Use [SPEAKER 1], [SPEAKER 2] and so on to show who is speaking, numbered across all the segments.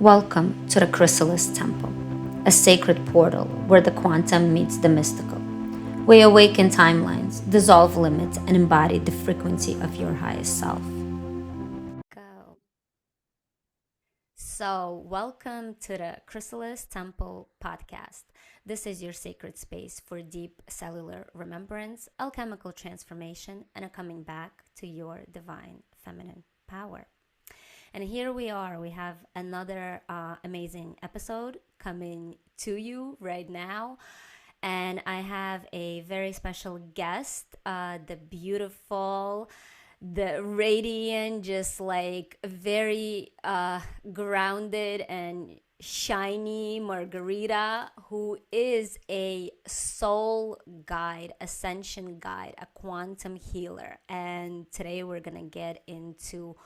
[SPEAKER 1] Welcome to the Chrysalis Temple, a sacred portal where the quantum meets the mystical. We awaken timelines, dissolve limits, and embody the frequency of your highest self. Go. Welcome to the Chrysalis Temple podcast. This is your sacred space for deep cellular remembrance, alchemical transformation, and a coming back to your divine feminine power. And here we are. We have another amazing episode coming to you right now. And I have a very special guest, the beautiful, the radiant, just like very grounded and shiny Margarita, who is a soul guide, ascension guide, a quantum healer. And today we're going to get into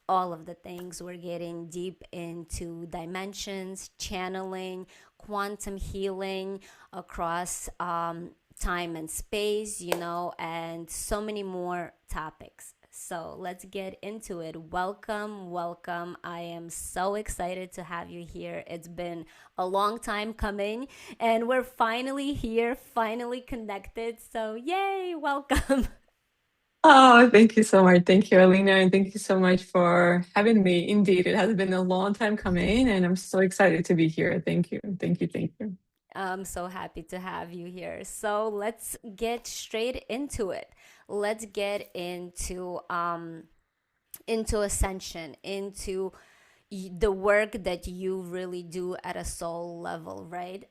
[SPEAKER 1] all of the things. We're getting deep into dimensions, channeling, quantum healing across time and space, and so many more topics. So let's get into it. Welcome, welcome. I am so excited to have you here. It's been a long time coming, and we're finally here, finally connected. So, yay, welcome.
[SPEAKER 2] Oh, thank you so much. Thank you, Alina, and thank you so much for having me. Indeed, it has been a long time coming, and I'm so excited to be here. Thank you. Thank you. Thank you.
[SPEAKER 1] I'm so happy to have you here. So let's get straight into it. Let's get into ascension, into the work that you really do at a soul level, right?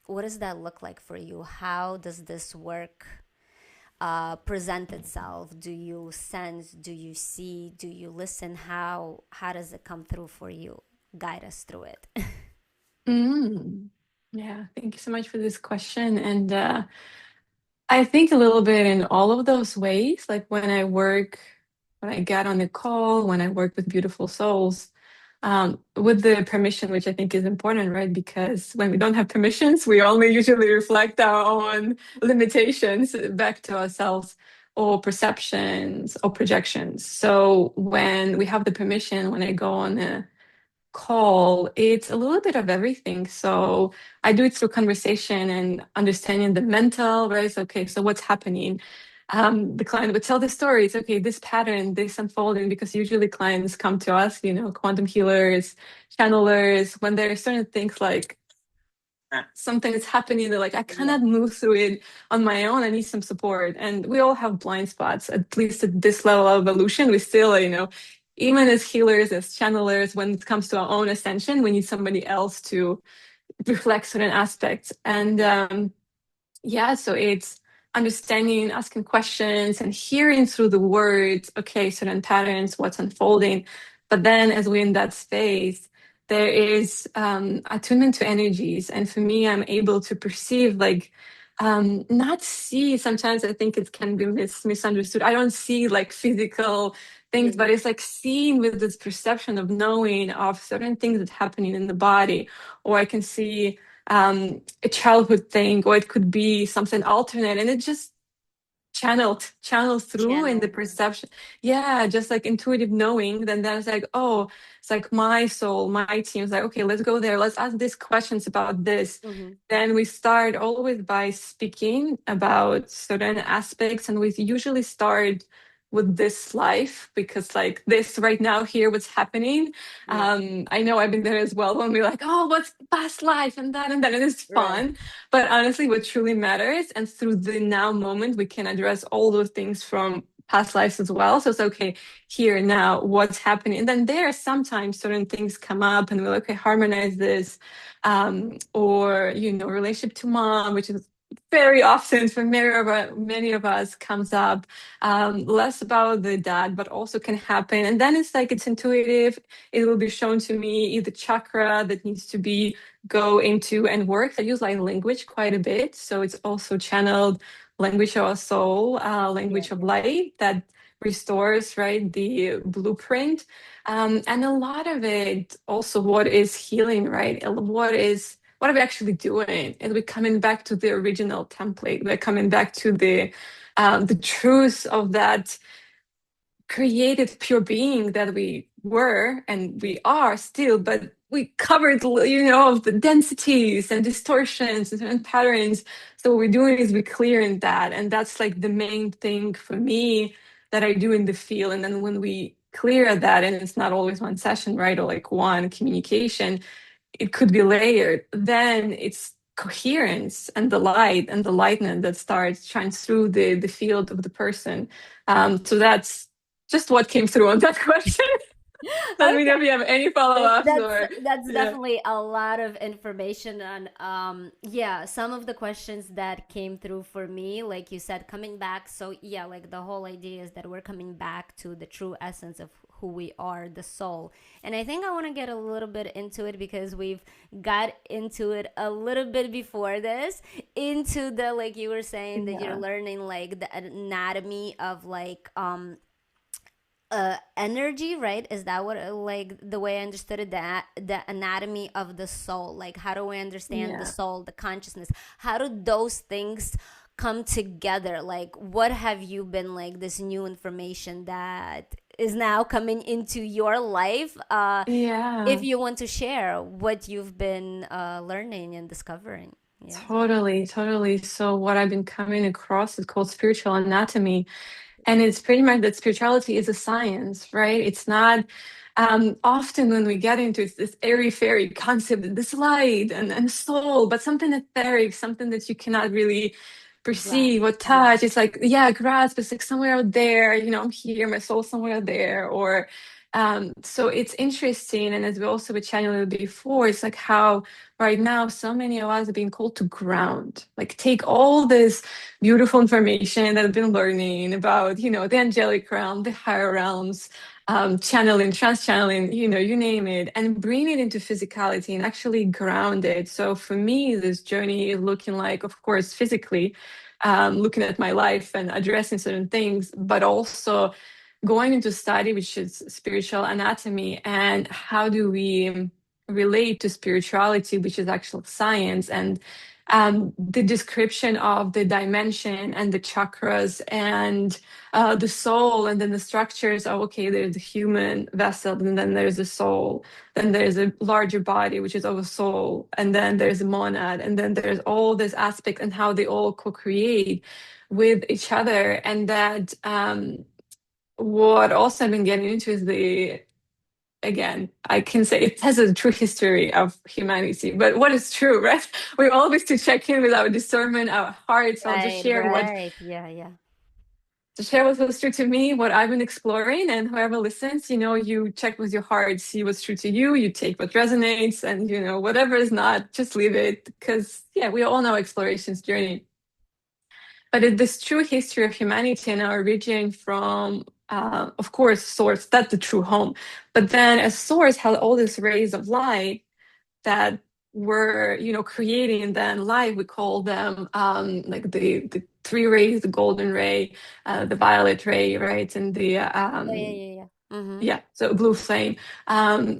[SPEAKER 1] What does that look like for you? How does this work present itself? Do you sense? Do you see? Do you listen? How does it come through for you? Guide us through it.
[SPEAKER 2] Mm. Yeah, thank you so much for this question. And I think a little bit in all of those ways, like when I get on the call, when I work with beautiful souls, with the permission, which I think is important, right? Because when we don't have permissions, we only usually reflect our own limitations back to ourselves or perceptions or projections. So when we have the permission, when I go on a call, it's a little bit of everything. So I do it through conversation and understanding the mental, right? So, okay, so what's happening? The client would tell the stories, okay, this pattern, this unfolding, because usually clients come to us, quantum healers, channelers, when there are certain things like something is happening, they're like, I
[SPEAKER 1] Yeah.
[SPEAKER 2] cannot move through it on my own. I need some support. And we all have blind spots, at least at this level of evolution. We still, even as healers, as channelers, when it comes to our own ascension, we need somebody else to reflect certain aspects. And yeah, so it's understanding, asking questions, and hearing through the words, okay, certain patterns, what's unfolding. But then as we're in that space, there is attunement to energies. And for me, I'm able to perceive, like, not see. Sometimes I think it can be misunderstood. I don't see like physical things, but it's like seeing with this perception of knowing of certain things that's happening in the body. Or I can see a childhood thing, or it could be something alternate, and it just channels through in the
[SPEAKER 1] Channel.
[SPEAKER 2] perception. Yeah, just like intuitive knowing. Then there's like, oh, it's like my soul, my team is like, okay, let's go there. Let's ask these questions about this.
[SPEAKER 1] Mm-hmm.
[SPEAKER 2] Then we start always by speaking about certain aspects, and we usually start with this life because like this right now here what's happening.
[SPEAKER 1] Yeah.
[SPEAKER 2] I know I've been there as well when we're like, oh, what's past life and that, and it's
[SPEAKER 1] Right.
[SPEAKER 2] fun. But honestly, what truly matters, and through the now moment, we can address all those things from past lives as well. So it's okay, here, now, what's happening. And then there are sometimes certain things come up, and we're like, okay, harmonize this. Or, relationship to mom, which is very often for many of us comes up. Less about the dad, but also can happen. And then it's like it's intuitive. It will be shown to me either chakra that needs to be go into and work. I use like language quite a bit. So it's also channeled language of our soul,
[SPEAKER 1] Yeah.
[SPEAKER 2] language of light that restores, right, the blueprint. And a lot of it also what is healing, right? What are we actually doing? And we're coming back to the original template. We're coming back to the truth of that created pure being that we were and we are still, but we covered, of the densities and distortions and patterns. So what we're doing is we're clearing that. And that's like the main thing for me that I do in the field. And then when we clear that, and it's not always one session, right? Or like one communication, it could be layered. Then it's coherence and the light and the lightning that starts shines through the field of the person. So that's just what came through on that question. Let me know if
[SPEAKER 1] Okay.
[SPEAKER 2] you have any follow-ups
[SPEAKER 1] That's
[SPEAKER 2] or
[SPEAKER 1] that's
[SPEAKER 2] yeah.
[SPEAKER 1] definitely a lot of information on yeah, some of the questions that came through for me, like you said, coming back. So yeah, like the whole idea is that we're coming back to the true essence of who we are, the soul. And I think I want to get a little bit into it because we've got into it a little bit before this, into the, like you were saying, that you're
[SPEAKER 2] Yeah.
[SPEAKER 1] learning like the anatomy of like energy, right? Is that what, like the way I understood it, that the anatomy of the soul, like how do we understand the
[SPEAKER 2] Yeah.
[SPEAKER 1] soul, the consciousness, how do those things come together? Like what have you been, like this new information that is now coming into your life, if
[SPEAKER 2] Yeah.
[SPEAKER 1] you want to share what you've been learning and discovering. Yeah.
[SPEAKER 2] Totally, totally. So what I've been coming across is called spiritual anatomy. And it's pretty much that spirituality is a science, right? It's not often when we get into this airy fairy concept, this light and soul, but something etheric, something that you cannot really perceive or
[SPEAKER 1] Grasp, yeah.
[SPEAKER 2] touch. It's like, yeah, grasp. It's like somewhere out there, I'm here, my soul's somewhere out there. Or so it's interesting. And as we also were channeling before, it's like how right now so many of us are being called to ground, like take all this beautiful information that I've been learning about, the angelic realm, the higher realms, channeling, trans channeling, you name it, and bring it into physicality and actually ground it. So for me, this journey is looking like, of course, physically, looking at my life and addressing certain things, but also going into study, which is spiritual anatomy, and how do we relate to spirituality, which is actual science, and the description of the dimension and the chakras and the soul, and then the structures of, okay, there's the human vessel, and then there's the soul, then there's a larger body, which is of a soul, and then there's a monad, and then there's all this aspect and how they all co-create with each other. And that what also I've been getting into is again, I can say it has a true history of humanity, but what is true, right? We always to check in with our discernment, our hearts. I'll just
[SPEAKER 1] Right,
[SPEAKER 2] share what
[SPEAKER 1] right. Yeah, yeah.
[SPEAKER 2] to share what was true to me, what I've been exploring, and whoever listens, you check with your heart, see what's true to you, you take what resonates, and whatever is not, just leave it. Because yeah, we all know exploration's journey. But this true history of humanity and our origin from, of course, source, that's the true home. But then a source had all these rays of light that were, creating then light. We call them like the three rays, the golden ray, the violet ray, right? And the,
[SPEAKER 1] Oh, yeah, yeah, yeah. Mm-hmm.
[SPEAKER 2] yeah, so blue flame. Um,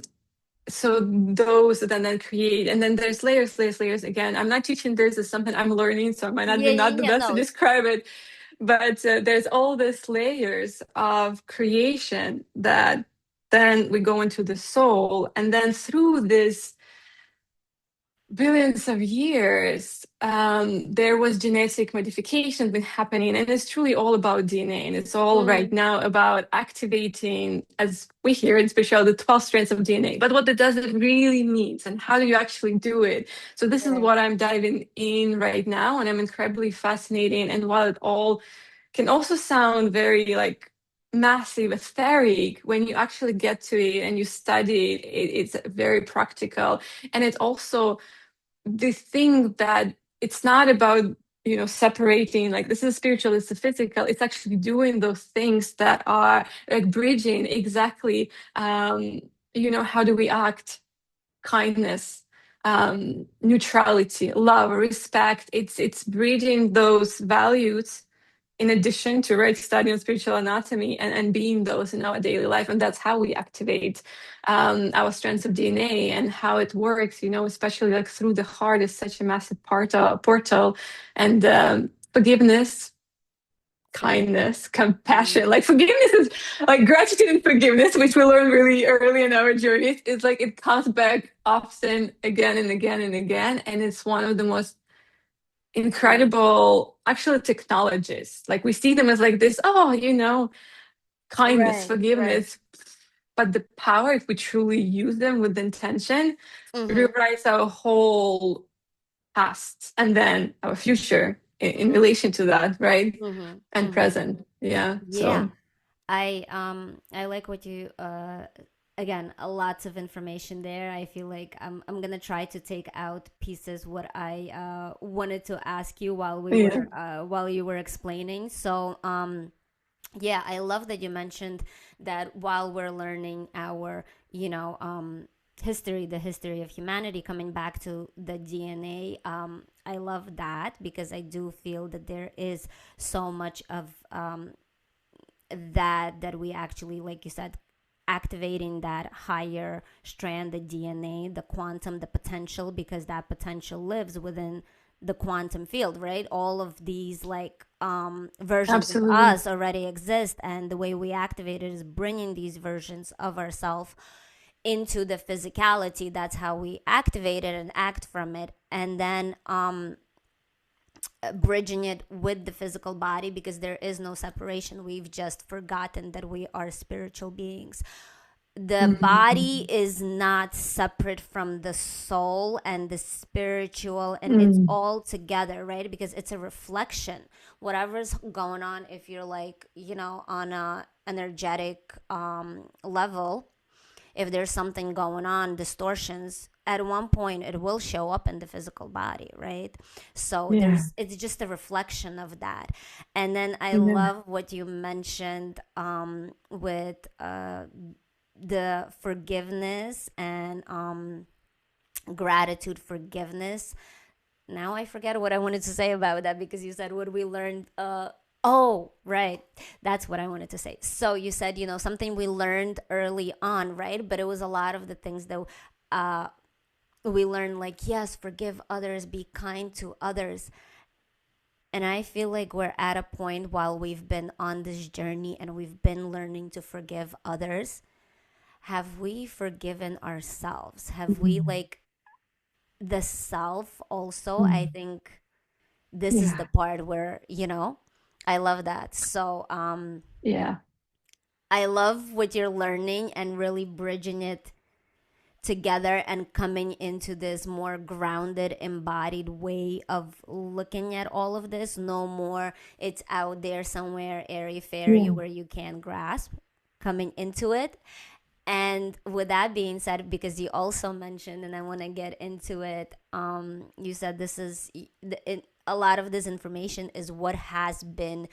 [SPEAKER 2] so those then create, and then there's layers, layers, layers. Again, I'm not teaching this, is something I'm learning, so I might not
[SPEAKER 1] Yeah,
[SPEAKER 2] be
[SPEAKER 1] yeah,
[SPEAKER 2] not the
[SPEAKER 1] yeah.
[SPEAKER 2] best to
[SPEAKER 1] No,
[SPEAKER 2] describe it, but there's all these layers of creation that then we go into the soul, and then through this billions of years, there was genetic modification been happening, and it's truly all about DNA, and it's all right
[SPEAKER 1] mm,
[SPEAKER 2] now about activating, as we hear in special, the 12 strands of DNA. But what does it really mean, and how do you actually do it? So this is
[SPEAKER 1] right.
[SPEAKER 2] what I'm diving in right now, and I'm incredibly fascinating. And while it all can also sound very like massive, etheric, when you actually get to it and you study it, it's very practical, and it's also the thing that it's not about separating, like this is spiritual, it's the physical, it's actually doing those things that are like bridging exactly, how do we act, kindness, neutrality, love, respect. It's bridging those values in addition to, right, studying spiritual anatomy, and being those in our daily life. And that's how we activate our strands of DNA and how it works, especially like through the heart is such a massive portal. And forgiveness, kindness, compassion. Like forgiveness is like gratitude and forgiveness, which we learn really early in our journeys. It's like it comes back often again and again and again. And it's one of the most incredible actual technologies. Like we see them as like this, oh, kindness,
[SPEAKER 1] Right, right.
[SPEAKER 2] forgiveness. But the power, if we truly use them with intention,
[SPEAKER 1] Mm-hmm.
[SPEAKER 2] rewrites our whole past and then our future in relation to that, right?
[SPEAKER 1] Mm-hmm.
[SPEAKER 2] And
[SPEAKER 1] Mm-hmm.
[SPEAKER 2] present. Yeah.
[SPEAKER 1] Yeah.
[SPEAKER 2] So,
[SPEAKER 1] I like what you again, lots of information there. I feel like I'm gonna try to take out pieces what I wanted to ask you
[SPEAKER 2] yeah.
[SPEAKER 1] while you were explaining. So yeah, I love that you mentioned that while we're learning our, history, the history of humanity, coming back to the DNA. I love that because I do feel that there is so much of that we actually, like you said, activating that higher strand, the DNA, the quantum, the potential, because that potential lives within the quantum field, right? All of these like versions of
[SPEAKER 2] Absolutely.
[SPEAKER 1] us already exist, and the way we activate it is bringing these versions of ourselves into the physicality. That's how we activate it and act from it, and then bridging it with the physical body, because there is no separation. We've just forgotten that we are spiritual beings. The body
[SPEAKER 2] Mm.
[SPEAKER 1] is not separate from the soul and the spiritual, and it's
[SPEAKER 2] Mm.
[SPEAKER 1] all together, right? Because it's a reflection. Whatever's going on, if you're like, on a energetic level, if there's something going on, distortions, at one point it will show up in the physical body, right? So
[SPEAKER 2] Yeah.
[SPEAKER 1] it's just a reflection of that. And then I
[SPEAKER 2] Yeah.
[SPEAKER 1] love what you mentioned with the forgiveness and gratitude, forgiveness. Now I forget what I wanted to say about that, because you said what we learned. Oh, right. That's what I wanted to say. So you said, something we learned early on, right? But it was a lot of the things that uh, we learned, like, yes, forgive others, be kind to others. And I feel like we're at a point while we've been on this journey and we've been learning to forgive others. Have we forgiven ourselves? Have we,
[SPEAKER 2] Mm.
[SPEAKER 1] like, the self also? I
[SPEAKER 2] Mm.
[SPEAKER 1] think this is the
[SPEAKER 2] Yeah.
[SPEAKER 1] part where, I love that. So
[SPEAKER 2] Yeah.
[SPEAKER 1] I love what you're learning and really bridging it together and coming into this more grounded, embodied way of looking at all of this. No more it's out there somewhere airy fairy
[SPEAKER 2] Yeah.
[SPEAKER 1] where you can't grasp, coming into it. And with that being said, because you also mentioned, and I want to get into it, you said this is a lot of this information is what has been,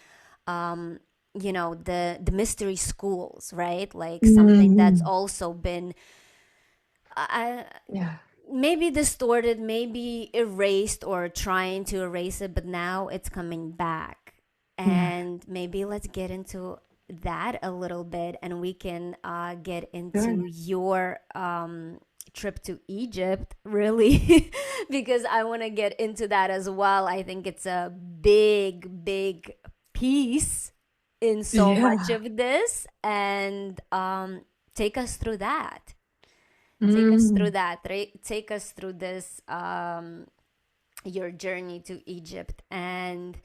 [SPEAKER 1] the mystery schools, right? Like something that's
[SPEAKER 2] Mm.
[SPEAKER 1] also been I,
[SPEAKER 2] Yeah.
[SPEAKER 1] maybe distorted, maybe erased or trying to erase it, but now it's coming back.
[SPEAKER 2] Yeah.
[SPEAKER 1] And maybe let's get into that a little bit, and we can get into
[SPEAKER 2] Sure.
[SPEAKER 1] your trip to Egypt, really, because I want to get into that as well. I think it's a big, big piece in so much
[SPEAKER 2] Yeah.
[SPEAKER 1] of this, and take us through that. Take us through
[SPEAKER 2] Mm.
[SPEAKER 1] that. Take us through this, your journey to Egypt, and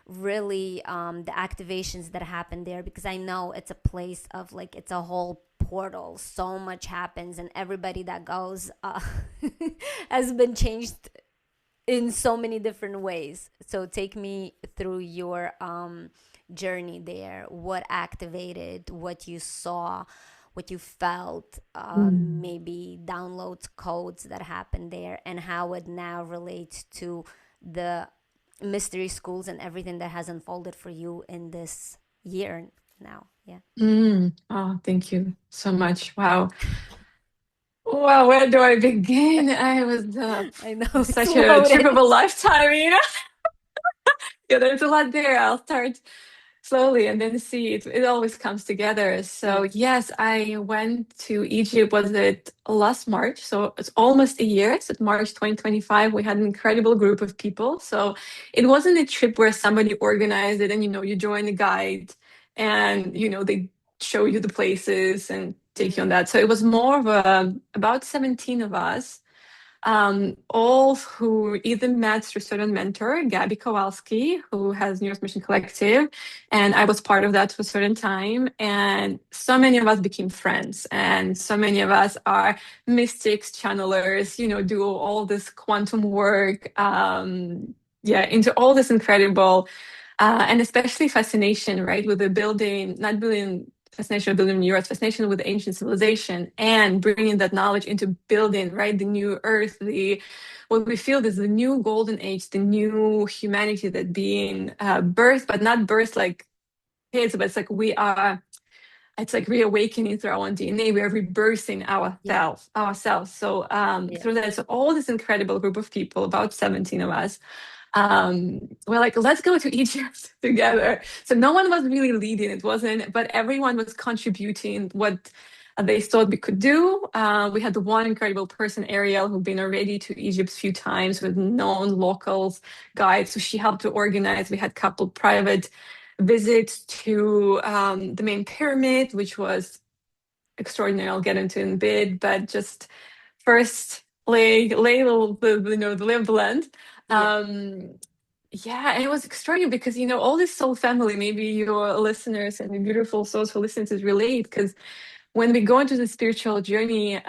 [SPEAKER 1] really the activations that happen there, because I know it's a place of, like, it's a whole portal. So much happens, and everybody that goes has been changed in so many different ways. So take me through your journey there. What activated, what you saw, what you felt,
[SPEAKER 2] Mm.
[SPEAKER 1] maybe downloads, codes that happened there, and how it now relates to the mystery schools and everything that has unfolded for you in this year now. Yeah.
[SPEAKER 2] Mm. Oh, thank you so much. Wow. Well, where do I begin? I was
[SPEAKER 1] I know it's
[SPEAKER 2] such a trip of
[SPEAKER 1] loaded.
[SPEAKER 2] a lifetime, Yeah, there's a lot there. I'll start. slowly, and then see it always comes together. So
[SPEAKER 1] Mm.
[SPEAKER 2] yes, I went to Egypt, was it last March? So it's almost a year. So March 2025, we had an incredible group of people. So it wasn't a trip where somebody organized it and you join a guide and they show you the places and take you on
[SPEAKER 1] Mm.
[SPEAKER 2] that. So it was more of about 17 of us, all who either met through certain mentor, Gabby Kowalski, who has New Earth Mission Collective, and I was part of that for a certain time. And so many of us became friends, and so many of us are mystics, channelers, do all this quantum work, yeah, into all this incredible, and especially fascination, right, with the building, not building fascination of building new earth, fascination with the ancient civilization and bringing that knowledge into building, right, the new earth, the what we feel is the new golden age, the new humanity that being birthed, but not birthed like kids, but it's like it's like reawakening through our own DNA. We are rebirthing
[SPEAKER 1] Yeah.
[SPEAKER 2] ourselves. So
[SPEAKER 1] Yeah.
[SPEAKER 2] through that, so all this incredible group of people, about 17 of us, we're like, let's go to Egypt together. So no one was really leading, it wasn't, but everyone was contributing what they thought we could do. We had the one incredible person, Ariel, who'd been already to Egypt a few times with known locals, guides. So she helped to organize. We had a couple private visits to the main pyramid, which was extraordinary. I'll get into in a bit, but just first lay the lay of the land.
[SPEAKER 1] Yeah.
[SPEAKER 2] Um, yeah, and it was extraordinary because all this soul family, maybe your listeners and the beautiful souls who listen to relate, because when we go into the spiritual journey,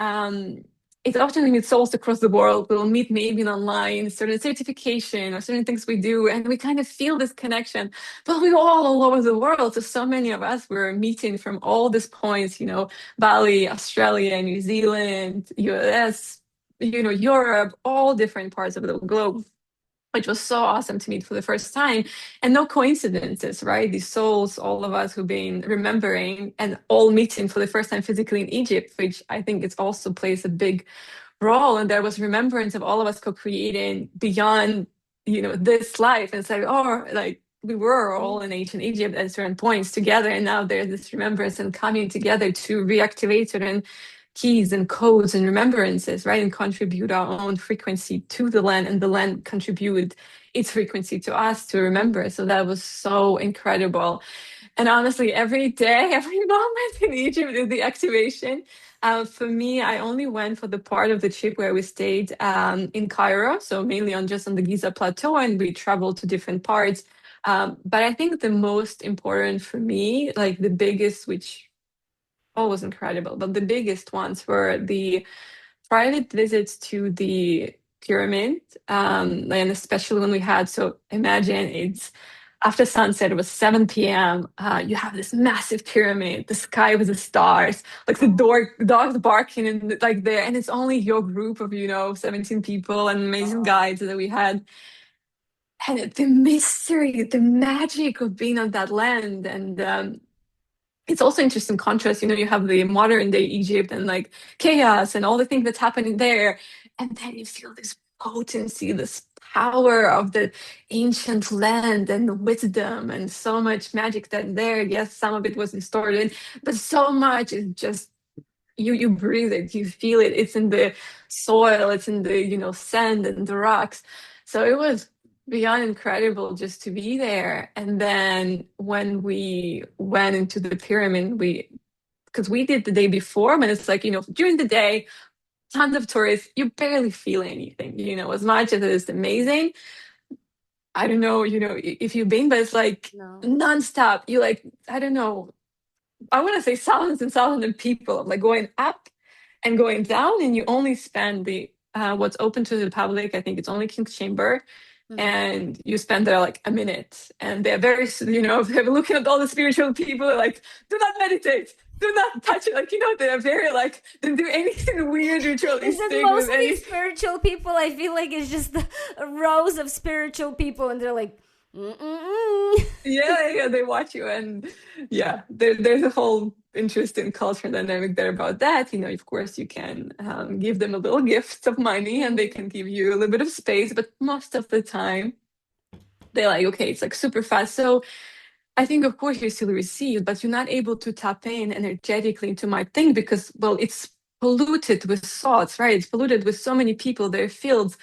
[SPEAKER 2] it's often we meet souls across the world. We'll meet maybe online, certain certification or certain things we do, and we kind of feel this connection. But we're all over the world. So many of us were meeting from all these points, Bali, Australia, New Zealand, US, Europe, all different parts of the globe, which was so awesome to meet for the first time. And no coincidences, right? These souls, all of us who've been remembering and all meeting for the first time physically in Egypt, which I think it also plays a big role. And there was remembrance of all of us co-creating beyond, this life. And it's like, oh, like we were all
[SPEAKER 1] Mm.
[SPEAKER 2] in ancient Egypt at certain points together. And now there's this remembrance and coming together to reactivate certain keys and codes and remembrances, right? And contribute our own frequency to the land, and the land contribute its frequency to us to remember. So that was so incredible. And honestly, every day, every moment in Egypt is the activation. For me, I only went for the part of the trip where we stayed in Cairo, so mainly on the Giza Plateau, and we traveled to different parts. But I think the most important for me, like the biggest, which always incredible, but the biggest ones were the private visits to the pyramid, and especially when we had, so imagine it's after sunset, it was 7 p.m. You have this massive pyramid, the sky with the stars, like the
[SPEAKER 1] Oh.
[SPEAKER 2] dogs barking and like there, and it's only your group of 17 people and amazing
[SPEAKER 1] Oh.
[SPEAKER 2] guides that we had. And the mystery, the magic of being on that land, and it's also interesting contrast. You have the modern day Egypt and like chaos and all the things that's happening there. And then you feel this potency, this power of the ancient land and wisdom and so much magic that there. Yes, some of it was distorted, but so much is just you breathe it, you feel it. It's in the soil, it's in the sand and the rocks. So it was beyond incredible just to be there. And then when we went into the pyramid, because we did the day before, but it's like during the day, tons of tourists, you barely feel anything, as much as it is amazing. I don't know, if you've been, but it's like
[SPEAKER 1] No.
[SPEAKER 2] nonstop. You like, I don't know, I want to say thousands and thousands of people like going up and going down, and you only spend the what's open to the public. I think it's only King's Chamber,
[SPEAKER 1] Mm-hmm.
[SPEAKER 2] and you spend there like a minute, and they're very, they're looking at all the spiritual people, like, do not meditate, do not touch it, like they're very like, don't do anything weird
[SPEAKER 1] Is it
[SPEAKER 2] ritualistic with
[SPEAKER 1] mostly
[SPEAKER 2] any.
[SPEAKER 1] spiritual people? I feel like it's just the rows of spiritual people, and they're like, mm-mm-mm.
[SPEAKER 2] Yeah, they watch you, and yeah, there's a whole interesting culture dynamic there about that. Of course, you can give them a little gift of money, and they can give you a little bit of space, but most of the time, they're like, okay, it's like super fast. So I think, of course, you still receive, but you're not able to tap in energetically into my thing because, well, it's polluted with thoughts, right? It's polluted with so many people, their fields.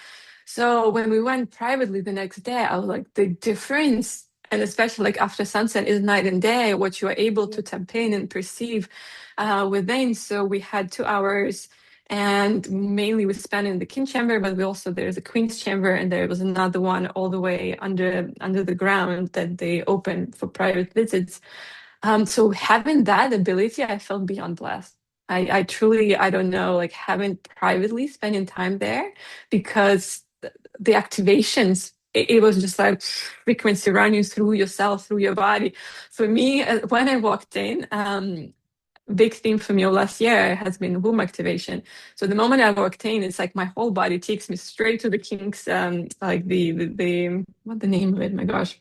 [SPEAKER 2] So when we went privately the next day, I was like, the difference, and especially like after sunset, is night and day, what you are able
[SPEAKER 1] Yeah.
[SPEAKER 2] to tap in and perceive within. So we had 2 hours. And mainly we spent in the king chamber, but we also there's a queen's chamber, and there was another one all the way under the ground that they open for private visits. So having that ability, I felt beyond blessed. I truly, I don't know, like having privately spending time there because the activations, it was just like frequency running through yourself, through your body. For me, when I walked in, big theme for me of last year has been womb activation. So the moment I walked in, it's like my whole body takes me straight to the king's, like the what the name of it? My gosh,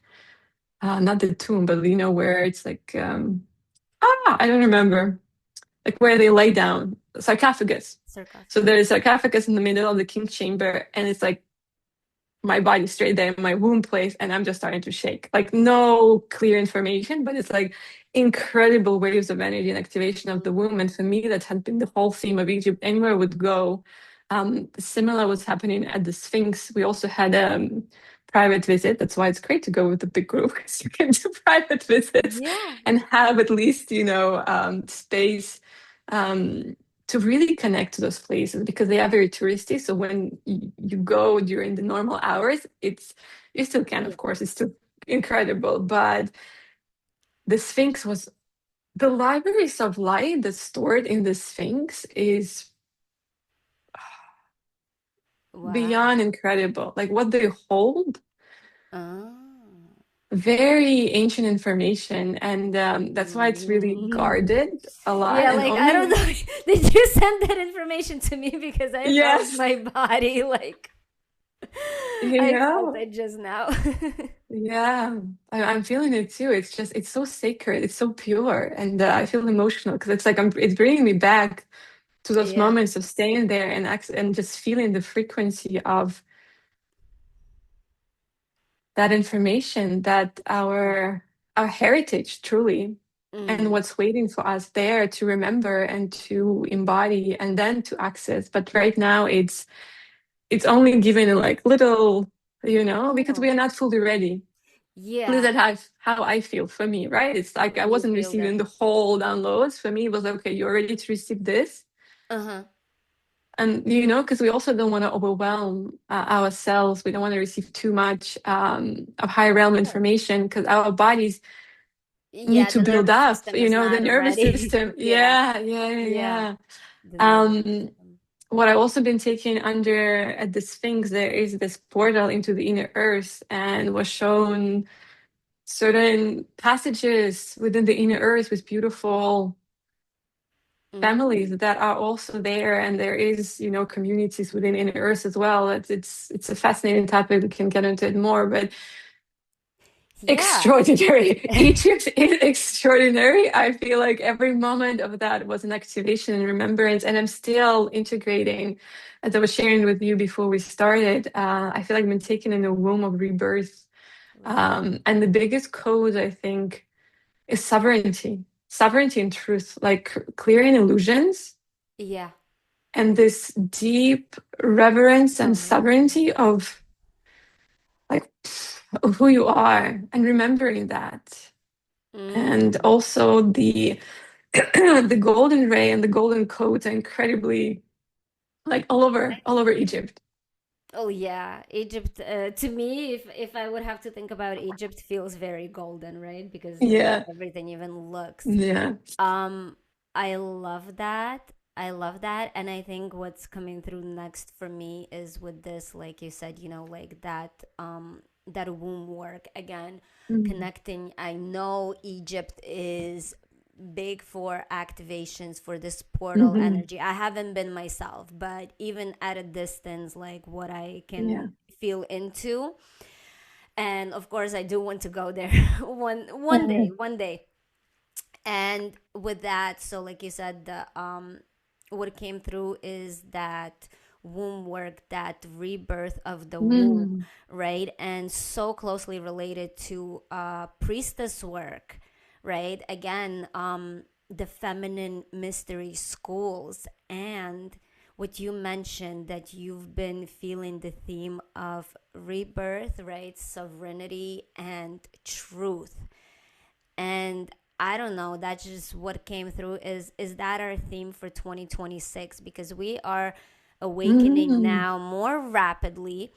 [SPEAKER 2] not the tomb, but you know where it's like, I don't remember, like where they lay down, sarcophagus. So
[SPEAKER 1] Sarcophagus.
[SPEAKER 2] there's a sarcophagus in the middle of the king's chamber, and it's like my body straight there in my womb place, and I'm just starting to shake. Like no clear information, but it's like incredible waves of energy and activation of the womb. And for me, that had been the whole theme of Egypt. Anywhere I would go, similar was happening at the Sphinx. We also had a private visit. That's why it's great to go with a big group because you can do private visits
[SPEAKER 1] Yeah.
[SPEAKER 2] and have at least space. To really connect to those places because they are very touristy. So when you go during the normal hours, it's you still can,
[SPEAKER 1] Yeah.
[SPEAKER 2] of course, it's still incredible. But the Sphinx was the libraries of light that's stored in the Sphinx is
[SPEAKER 1] Wow.
[SPEAKER 2] beyond incredible. Like what they hold,
[SPEAKER 1] Oh.
[SPEAKER 2] very ancient information, and that's why it's really
[SPEAKER 1] Mm.
[SPEAKER 2] guarded a lot
[SPEAKER 1] Yeah,
[SPEAKER 2] and
[SPEAKER 1] like I don't
[SPEAKER 2] only
[SPEAKER 1] know. Did you send that information to me because I felt
[SPEAKER 2] yes,
[SPEAKER 1] my body like I felt
[SPEAKER 2] yeah.
[SPEAKER 1] it just now.
[SPEAKER 2] Yeah, I'm feeling it too. It's just, it's so sacred. It's so pure. And I feel emotional because it's like it's bringing me back to those
[SPEAKER 1] Yeah.
[SPEAKER 2] moments of staying there and just feeling the frequency of that information, that our heritage truly, and
[SPEAKER 1] Mm.
[SPEAKER 2] what's waiting for us there to remember and to embody and then to access. But right now it's only given like little, because we
[SPEAKER 1] Oh.
[SPEAKER 2] are not fully ready. At least
[SPEAKER 1] Yeah.
[SPEAKER 2] how I feel for me, right? It's like I
[SPEAKER 1] You
[SPEAKER 2] wasn't
[SPEAKER 1] feel
[SPEAKER 2] receiving
[SPEAKER 1] that.
[SPEAKER 2] the whole downloads. For me, it was like, okay, you're ready to receive this.
[SPEAKER 1] Uh-huh.
[SPEAKER 2] And, because we also don't want to overwhelm ourselves. We don't want to receive too much of high realm
[SPEAKER 1] Yeah.
[SPEAKER 2] information because our bodies need
[SPEAKER 1] Yeah,
[SPEAKER 2] to
[SPEAKER 1] the
[SPEAKER 2] build
[SPEAKER 1] nervous
[SPEAKER 2] up,
[SPEAKER 1] system is
[SPEAKER 2] the
[SPEAKER 1] not
[SPEAKER 2] nervous
[SPEAKER 1] ready.
[SPEAKER 2] system.
[SPEAKER 1] Yeah.
[SPEAKER 2] Yeah, yeah, yeah,
[SPEAKER 1] Yeah.
[SPEAKER 2] yeah.
[SPEAKER 1] The nervous
[SPEAKER 2] Um,
[SPEAKER 1] system.
[SPEAKER 2] what I've also been taking under at the Sphinx, there is this portal into the inner earth and was shown certain passages within the inner earth with beautiful families
[SPEAKER 1] Mm.
[SPEAKER 2] that are also there, and there is communities within inner earth as well. It's a fascinating topic. We can get into it more, but
[SPEAKER 1] Yeah.
[SPEAKER 2] extraordinary. Egypt is extraordinary. I feel like every moment of that was an activation and remembrance, and I'm still integrating. As I was sharing with you before we started, I feel like I've been taken in a womb of rebirth.
[SPEAKER 1] Wow.
[SPEAKER 2] And the biggest code, I think, is sovereignty and truth, like clearing illusions
[SPEAKER 1] Yeah.
[SPEAKER 2] and this deep reverence and
[SPEAKER 1] Oh.
[SPEAKER 2] sovereignty of like of who you are and remembering that. And
[SPEAKER 1] Mm.
[SPEAKER 2] also the the golden ray and the golden codes are incredibly like all over Egypt.
[SPEAKER 1] Oh yeah, Egypt. To me, if I would have to think about Egypt, feels very golden, right? Because the way
[SPEAKER 2] Yeah.
[SPEAKER 1] everything even looks.
[SPEAKER 2] Yeah.
[SPEAKER 1] Um, I love that. I love that, and I think what's coming through next for me is with this, like you said, like that womb work again,
[SPEAKER 2] Mm.
[SPEAKER 1] connecting. I know Egypt is big for activations for this portal
[SPEAKER 2] Hmm.
[SPEAKER 1] energy. I haven't been myself, but even at a distance, like what I
[SPEAKER 2] Yeah.
[SPEAKER 1] can feel into, and of course, I do want to go there one day,
[SPEAKER 2] Mhm.
[SPEAKER 1] one day. And with that, so like you said, the what came through is that womb work, that rebirth of the womb,
[SPEAKER 2] Mm.
[SPEAKER 1] right? And so closely related to priestess work, right? Again, the feminine mystery schools, and what you mentioned, that you've been feeling the theme of rebirth, right? Sovereignty and truth. And I don't know, that's just what came through. Is that our theme for 2026? Because we are awakening
[SPEAKER 2] Mm.
[SPEAKER 1] now more rapidly.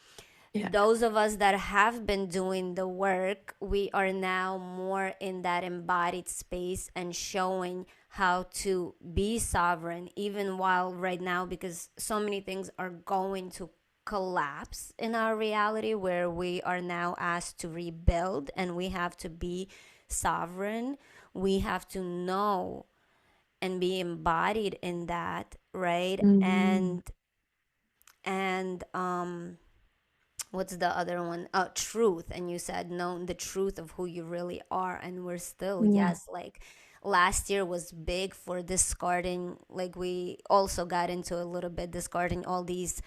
[SPEAKER 2] Yeah.
[SPEAKER 1] Those of us that have been doing the work, we are now more in that embodied space and showing how to be sovereign, even while right now, because so many things are going to collapse in our reality, where we are now asked to rebuild and we have to be sovereign. We have to know and be embodied in that, right?
[SPEAKER 2] Mm.
[SPEAKER 1] And what's the other one? Truth. And you said know the truth of who you really are. And we're still,
[SPEAKER 2] Yeah.
[SPEAKER 1] yes, like last year was big for discarding, like we also got into a little bit discarding all these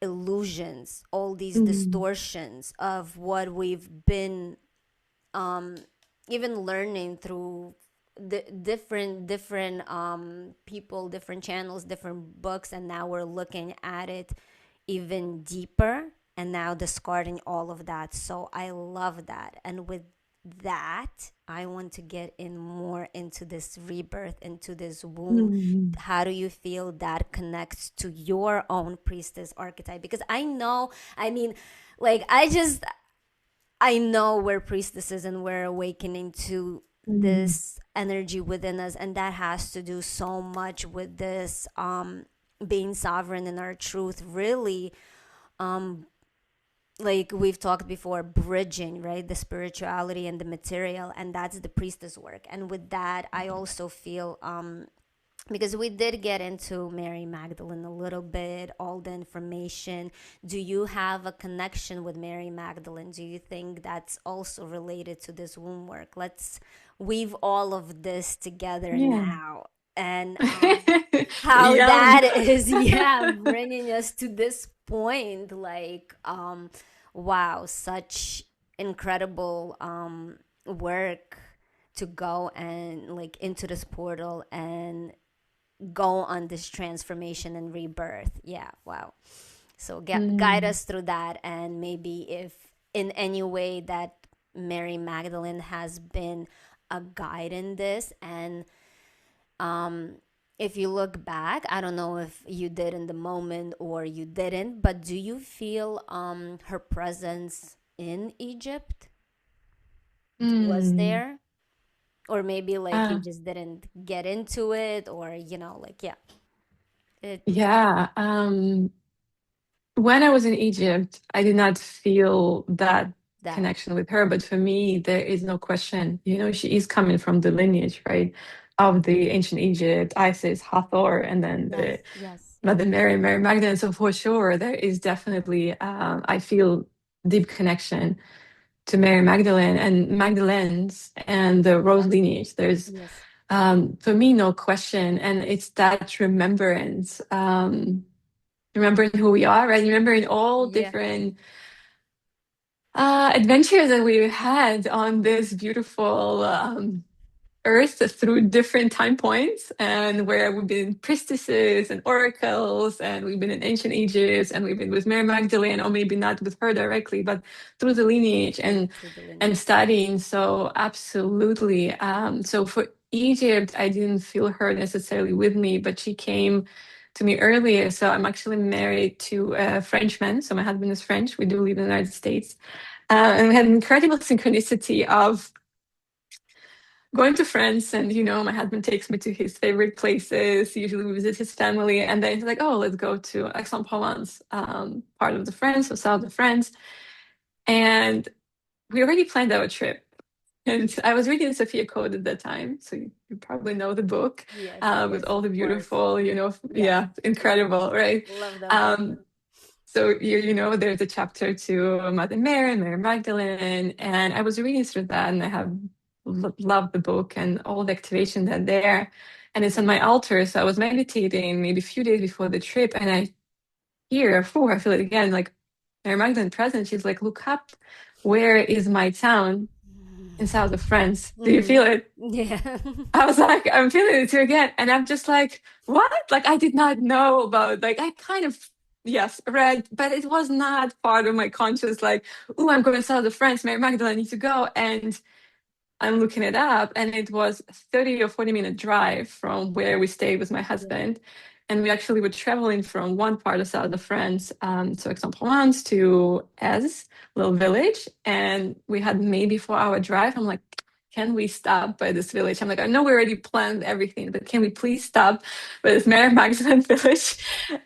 [SPEAKER 1] illusions, all these
[SPEAKER 2] Mm.
[SPEAKER 1] distortions of what we've been even learning through the different people, different channels, different books, and now we're looking at it even deeper and now discarding all of that. So I love that. And with that, I want to get in more into this rebirth, into this womb.
[SPEAKER 2] Mm.
[SPEAKER 1] How do you feel that connects to your own priestess archetype? Because I know, I mean, like I know we're priestesses and we're awakening to
[SPEAKER 2] Mm.
[SPEAKER 1] this energy within us, and that has to do so much with this being sovereign in our truth, really, like we've talked before, bridging, right, the spirituality and the material, and that's the priestess work. And with that, I also feel because we did get into Mary Magdalene a little bit, all the information. Do you have a connection with Mary Magdalene? Do you think that's also related to this womb work? Let's weave all of this together
[SPEAKER 2] Yeah.
[SPEAKER 1] now. And how
[SPEAKER 2] Yum.
[SPEAKER 1] that is, yeah, bringing us to this point. Like, wow, such incredible work to go and like into this portal and go on this transformation and rebirth. Yeah, wow. So guide
[SPEAKER 2] Mm.
[SPEAKER 1] us through that, and maybe if in any way that Mary Magdalene has been a guide in this. And if you look back, I don't know if you did in the moment or you didn't, but do you feel her presence in Egypt was
[SPEAKER 2] Mm.
[SPEAKER 1] there? Or maybe like you
[SPEAKER 2] Uh,
[SPEAKER 1] just didn't get into it, or like, yeah, it
[SPEAKER 2] yeah. When I was in Egypt, I did not feel that
[SPEAKER 1] that.
[SPEAKER 2] connection with her. But for me, there is no question. She is coming from the lineage, right, of the ancient Egypt, Isis, Hathor, and then the
[SPEAKER 1] Yes, yes,
[SPEAKER 2] Mother Mary, Mary Magdalene. So for sure, there is definitely, I feel deep connection to Mary Magdalene and Magdalene's and the Rose
[SPEAKER 1] yes,
[SPEAKER 2] lineage. There's,
[SPEAKER 1] yes,
[SPEAKER 2] for me, no question. And it's that remembrance. Remembering who we are, right? Remembering all
[SPEAKER 1] yeah,
[SPEAKER 2] different adventures that we had on this beautiful Earth through different time points, and where we've been priestesses and oracles, and we've been in ancient Egypt, and we've been with Mary Magdalene, or maybe not with her directly, but through the lineage
[SPEAKER 1] through the
[SPEAKER 2] and
[SPEAKER 1] lineage.
[SPEAKER 2] studying. So absolutely. So for Egypt, I didn't feel her necessarily with me, but she came to me earlier. So I'm actually married to a Frenchman. So my husband is French. We do live in the United States. And we had an incredible synchronicity of going to France. And, my husband takes me to his favorite places. Usually we visit his family. And then he's like, oh, let's go to Aix-en-Provence, part of the France, or south of France. And we already planned our trip. And I was reading Sophia Code at that time, so you probably know the book,
[SPEAKER 1] Yes,
[SPEAKER 2] with
[SPEAKER 1] yes,
[SPEAKER 2] all the
[SPEAKER 1] of course.
[SPEAKER 2] beautiful,
[SPEAKER 1] Yes,
[SPEAKER 2] yeah, incredible, right?
[SPEAKER 1] love that book.
[SPEAKER 2] Um, so there's a chapter to Mother Mary, Mary Magdalene, and I was reading through that, and I have loved the book and all the activation that there, and it's on my altar. So I was meditating maybe a few days before the trip, and I here, I feel it again. Like Mary Magdalene present, she's like, look up, where is my town in south of France? Do you
[SPEAKER 1] Mm-hmm.
[SPEAKER 2] feel it?
[SPEAKER 1] Yeah.
[SPEAKER 2] I was like, I'm feeling it here again. And I'm just like, what? Like, I did not know about, like, I kind of, yes, read, but it was not part of my conscious, like, oh, I'm going south of France, Mary Magdalene, I need to go. And I'm looking it up, and it was a 30 or 40-minute drive from where we stayed with my
[SPEAKER 1] Yeah.
[SPEAKER 2] husband. And we actually were traveling from one part of south of France, so Aix-en-Provence to Ez, little village. And we had maybe 4-hour drive. I'm like, can we stop by this village? I'm like, I know we already planned everything, but can we please stop by this Mary Magdalene village?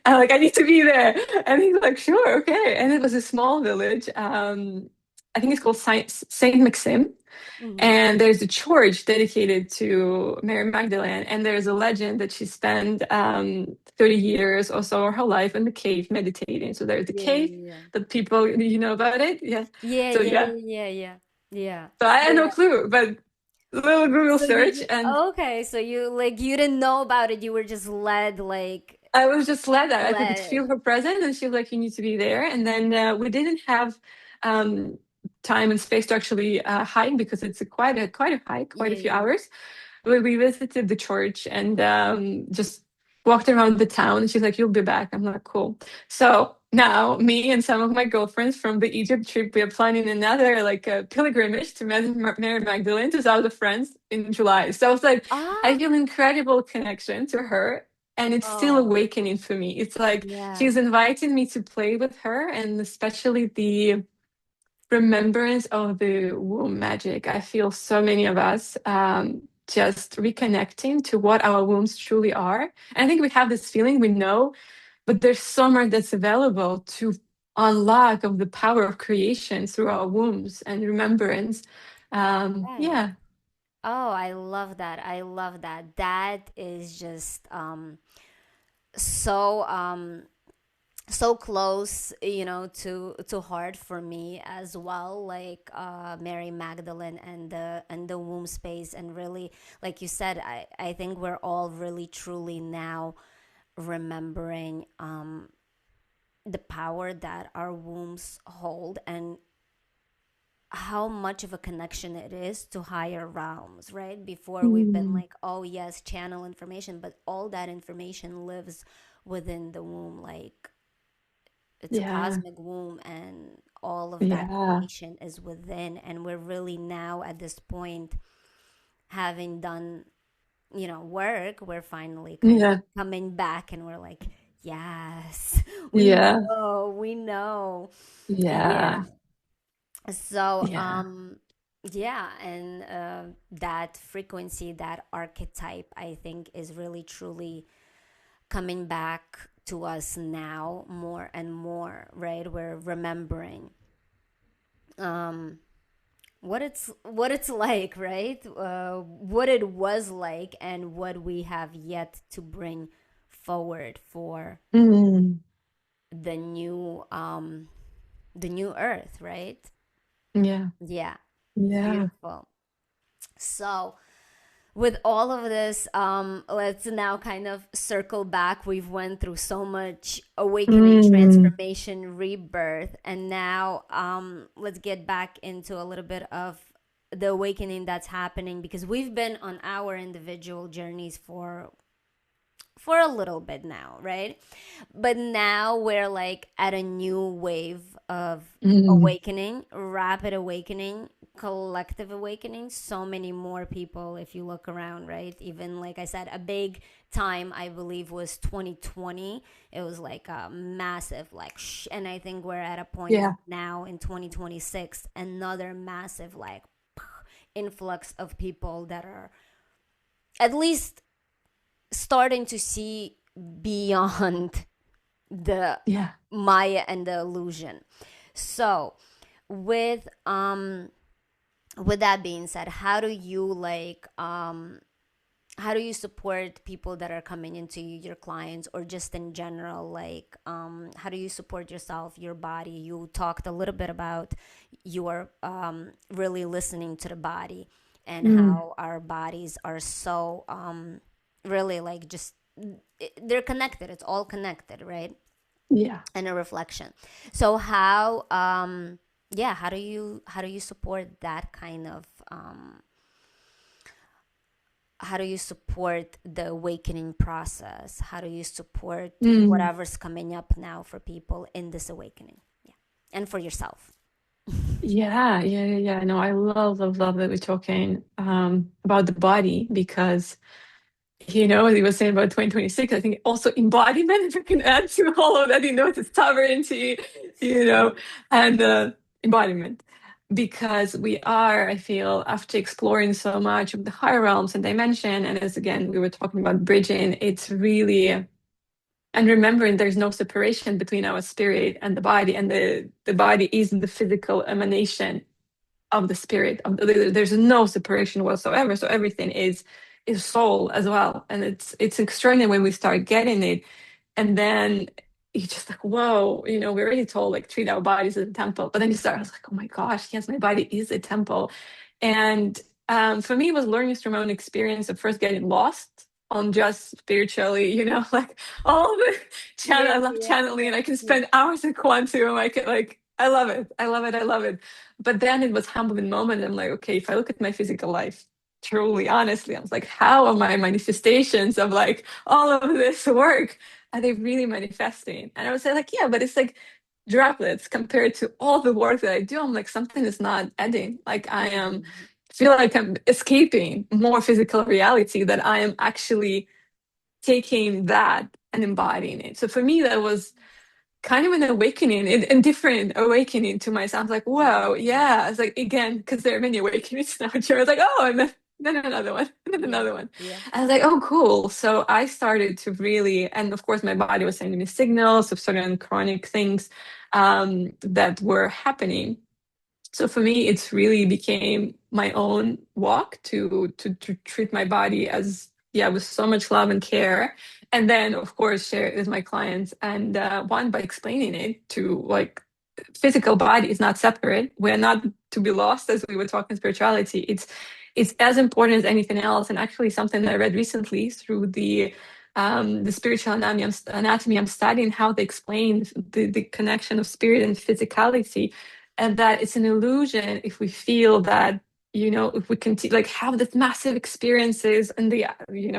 [SPEAKER 2] I'm like, I need to be there. And he's like, sure, okay. And it was a small village. I think it's called Saint Maxime,
[SPEAKER 1] Mm-hmm.
[SPEAKER 2] and there's a church dedicated to Mary Magdalene, and there's a legend that she spent 30 years or so of her life in the cave meditating. So there's the
[SPEAKER 1] Yeah,
[SPEAKER 2] cave
[SPEAKER 1] yeah.
[SPEAKER 2] that people, you know about it? Yeah.
[SPEAKER 1] Yeah,
[SPEAKER 2] So
[SPEAKER 1] yeah,
[SPEAKER 2] yeah.
[SPEAKER 1] yeah, yeah, yeah. Yeah.
[SPEAKER 2] So I had no
[SPEAKER 1] Yeah.
[SPEAKER 2] clue, but little Google
[SPEAKER 1] So
[SPEAKER 2] search, and
[SPEAKER 1] okay, so you like you didn't know about it, you were just led like
[SPEAKER 2] I was just led that I could
[SPEAKER 1] led.
[SPEAKER 2] feel her presence, and she was like, "You need to be there." And then we didn't have um, time and space to actually hike because it's a quite a hike, quite a
[SPEAKER 1] Yeah,
[SPEAKER 2] few
[SPEAKER 1] yeah.
[SPEAKER 2] hours. We visited the church and just walked around the town. And she's like, "You'll be back." I'm like, "Cool." So now, me and some of my girlfriends from the Egypt trip, we are planning another like a pilgrimage to Mary Magdalene to South of France in July. So it's like I
[SPEAKER 1] Ah,
[SPEAKER 2] feel incredible connection to her. And it's still
[SPEAKER 1] oh,
[SPEAKER 2] awakening for me. It's like
[SPEAKER 1] yeah.
[SPEAKER 2] she's inviting me to play with her, and especially the remembrance of the womb magic. I feel so many of us just reconnecting to what our wombs truly are. And I think we have this feeling we know, but there's so much that's available to unlock of the power of creation through our wombs and remembrance.
[SPEAKER 1] Right.
[SPEAKER 2] Yeah.
[SPEAKER 1] Oh, I love that. I love that. That is just so so close, you know, to heart for me as well, like Mary Magdalene and the womb space. And really, like you said, I think we're all really truly now remembering the power that our wombs hold, and how much of a connection it is to higher realms, right? Before we've been
[SPEAKER 2] Mm.
[SPEAKER 1] like, oh yes, channel information, but all that information lives within the womb. Like, it's a
[SPEAKER 2] Yeah.
[SPEAKER 1] cosmic womb, and all of that
[SPEAKER 2] Yeah.
[SPEAKER 1] creation is within. And we're really now at this point, having done, you know, work, we're finally kind of
[SPEAKER 2] Yeah.
[SPEAKER 1] coming back, and we're like, yes,
[SPEAKER 2] Yeah.
[SPEAKER 1] we know. Yeah.
[SPEAKER 2] Yeah.
[SPEAKER 1] So,
[SPEAKER 2] Yeah.
[SPEAKER 1] yeah, and that frequency, that archetype, I think is really truly coming back to us now more and more, right? We're remembering um, what it's like, right? What it was like, and what we have yet to bring forward for
[SPEAKER 2] Mm.
[SPEAKER 1] the new earth, right?
[SPEAKER 2] Yeah.
[SPEAKER 1] Yeah,
[SPEAKER 2] Yeah.
[SPEAKER 1] beautiful. So, with all of this, let's now kind of circle back. We've went through so much awakening,
[SPEAKER 2] Mm.
[SPEAKER 1] transformation, rebirth, and now let's get back into a little bit of the awakening that's happening, because we've been on our individual journeys for a little bit now, right? But now we're like at a new wave of
[SPEAKER 2] Mm.
[SPEAKER 1] awakening, rapid awakening, collective awakening. So many more people, if you look around, right? Even like I said, a big time, I believe, was 2020. It was like a massive, like, and I think we're at a point
[SPEAKER 2] Yeah.
[SPEAKER 1] now in 2026, another massive, like, influx of people that are at least starting to see beyond the
[SPEAKER 2] Yeah.
[SPEAKER 1] Maya and the illusion. So, with with that being said, how do you like how do you support people that are coming into you, your clients, or just in general, like how do you support yourself, your body? You talked a little bit about your really listening to the body, and
[SPEAKER 2] Mm.
[SPEAKER 1] how our bodies are so really like just they're connected, it's all connected, right?
[SPEAKER 2] Yeah.
[SPEAKER 1] and a reflection. So how yeah, how do you support that kind of how do you support the awakening process? How do you support
[SPEAKER 2] Mm.
[SPEAKER 1] whatever's coming up now for people in this awakening? Yeah. And for yourself.
[SPEAKER 2] Yeah. No, I love that we're talking about the body because, as you were saying about 2026, I think also embodiment, if we can add to all of that, it's sovereignty, you know, and embodiment. Because we are, I feel, after exploring so much of the higher realms and dimension, and as again, we were talking about bridging, it's really and remembering there's no separation between our spirit and the body, and the body is the physical emanation of the spirit. There's no separation whatsoever. So everything is soul as well, and it's extraordinary when we start getting it, and then you're just like, whoa, we're already told like treat our bodies as a temple, but then you start, I was like, oh my gosh, yes, my body is a temple, and for me, it was learning through my own experience of first getting lost on just spiritually, like all the channel.
[SPEAKER 1] Yeah,
[SPEAKER 2] I love
[SPEAKER 1] yeah,
[SPEAKER 2] channeling,
[SPEAKER 1] yeah,
[SPEAKER 2] and I can
[SPEAKER 1] yeah.
[SPEAKER 2] spend hours in quantum. I can like, I love it. I love it. I love it. But then it was humbling moment. I'm like, okay, if I look at my physical life, truly, honestly, I was like, how are my manifestations of like all of this work? Are they really manifesting? And I would say, like, yeah, but it's like droplets compared to all the work that I do. I'm like, something is not adding. Like I am
[SPEAKER 1] Mhm.
[SPEAKER 2] feel like I'm escaping more physical reality that I am actually taking that and embodying it. So for me, that was kind of an awakening, a different awakening to myself. I was like, whoa,
[SPEAKER 1] Mhm.
[SPEAKER 2] yeah. I was like, again, because there are many awakenings now. I was like, oh, and then another one, and then
[SPEAKER 1] Yeah,
[SPEAKER 2] another one.
[SPEAKER 1] yeah.
[SPEAKER 2] I was like, oh, cool. So I started to really, and of course, my body was sending me signals of certain chronic things that were happening. So for me, it's really became my own walk to treat my body as, yeah, with so much love and care, and then of course share it with my clients, and one, by explaining it to like physical body is not separate. We're not to be lost, as we were talking spirituality. It's as important as anything else, and actually something that I read recently through the spiritual anatomy I'm studying, how they explain the connection of spirit and physicality, and that it's an illusion if we feel that, if we continue like have this massive experiences in the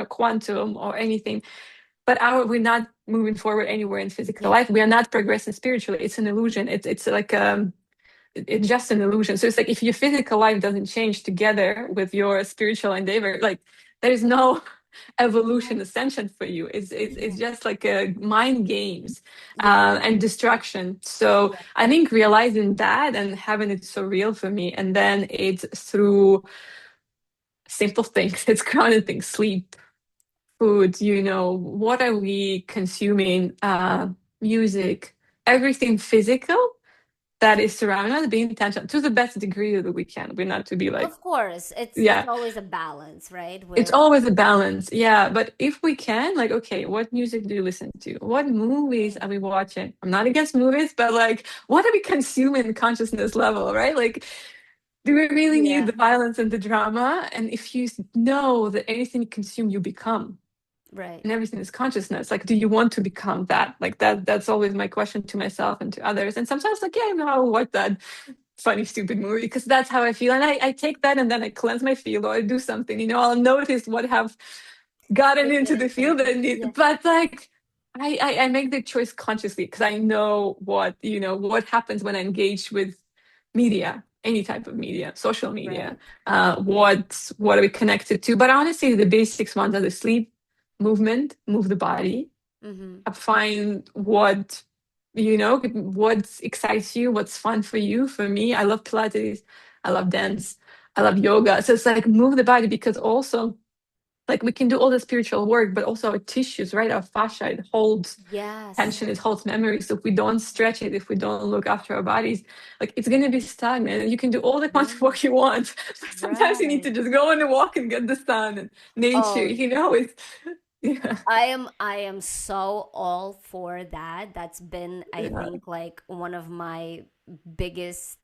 [SPEAKER 2] quantum or anything, but we're not moving forward anywhere in physical
[SPEAKER 1] Yeah.
[SPEAKER 2] life. We are not progressing spiritually. It's an illusion. It's like it's just an illusion. So it's like if your physical life doesn't change together with your spiritual endeavor, like there's no evolution ascension for you. It's
[SPEAKER 1] Yeah.
[SPEAKER 2] just like a mind games
[SPEAKER 1] Yeah.
[SPEAKER 2] and distraction. So
[SPEAKER 1] Yeah.
[SPEAKER 2] I think realizing that and having it so real for me, and then it's through simple things. It's grounded things: sleep, food. What are we consuming? Music, everything physical that is surrounding us, being intentional to the best degree that we can. We're not to be like,
[SPEAKER 1] Of course, it's
[SPEAKER 2] yeah,
[SPEAKER 1] always a balance, right?
[SPEAKER 2] it's
[SPEAKER 1] With
[SPEAKER 2] always a balance. Yeah. But if we can, like, okay, what music do you listen to? What movies
[SPEAKER 1] right.
[SPEAKER 2] are we watching? I'm not against movies, but like, what are we consuming consciousness level, right? Like, do we really need
[SPEAKER 1] Yeah,
[SPEAKER 2] the violence and the drama? And if you know that anything you consume, you become,
[SPEAKER 1] right.
[SPEAKER 2] and everything is consciousness, like, do you want to become that? Like that's always my question to myself and to others. And sometimes like, yeah, no, what that funny, stupid movie, because that's how I feel. And I take that and then I cleanse my field or I do something, I'll notice what have gotten
[SPEAKER 1] Take
[SPEAKER 2] into
[SPEAKER 1] it
[SPEAKER 2] the
[SPEAKER 1] and
[SPEAKER 2] field
[SPEAKER 1] something.
[SPEAKER 2] and
[SPEAKER 1] Yeah,
[SPEAKER 2] but like I make the choice consciously because I know what happens when I engage with media, any type of media, social media,
[SPEAKER 1] right.
[SPEAKER 2] what are we connected to? But honestly, the basics ones are the sleep, movement, move the body,
[SPEAKER 1] Mm-hmm.
[SPEAKER 2] find what excites you, what's fun for you. For me, I love Pilates, I love dance, I love yoga. So it's like move the body, because also like we can do all the spiritual work, but also our tissues, right? Our fascia, it holds
[SPEAKER 1] Yes.
[SPEAKER 2] tension, it holds memory. So if we don't stretch it, if we don't look after our bodies, like it's going to be stagnant. And you can do all the quantum
[SPEAKER 1] Right.
[SPEAKER 2] work you want, but sometimes you need
[SPEAKER 1] Right.
[SPEAKER 2] to just go on a walk and get the sun and nature,
[SPEAKER 1] Oh,
[SPEAKER 2] it's yeah.
[SPEAKER 1] I am so all for that. That's been, I
[SPEAKER 2] Yeah.
[SPEAKER 1] think, like one of my biggest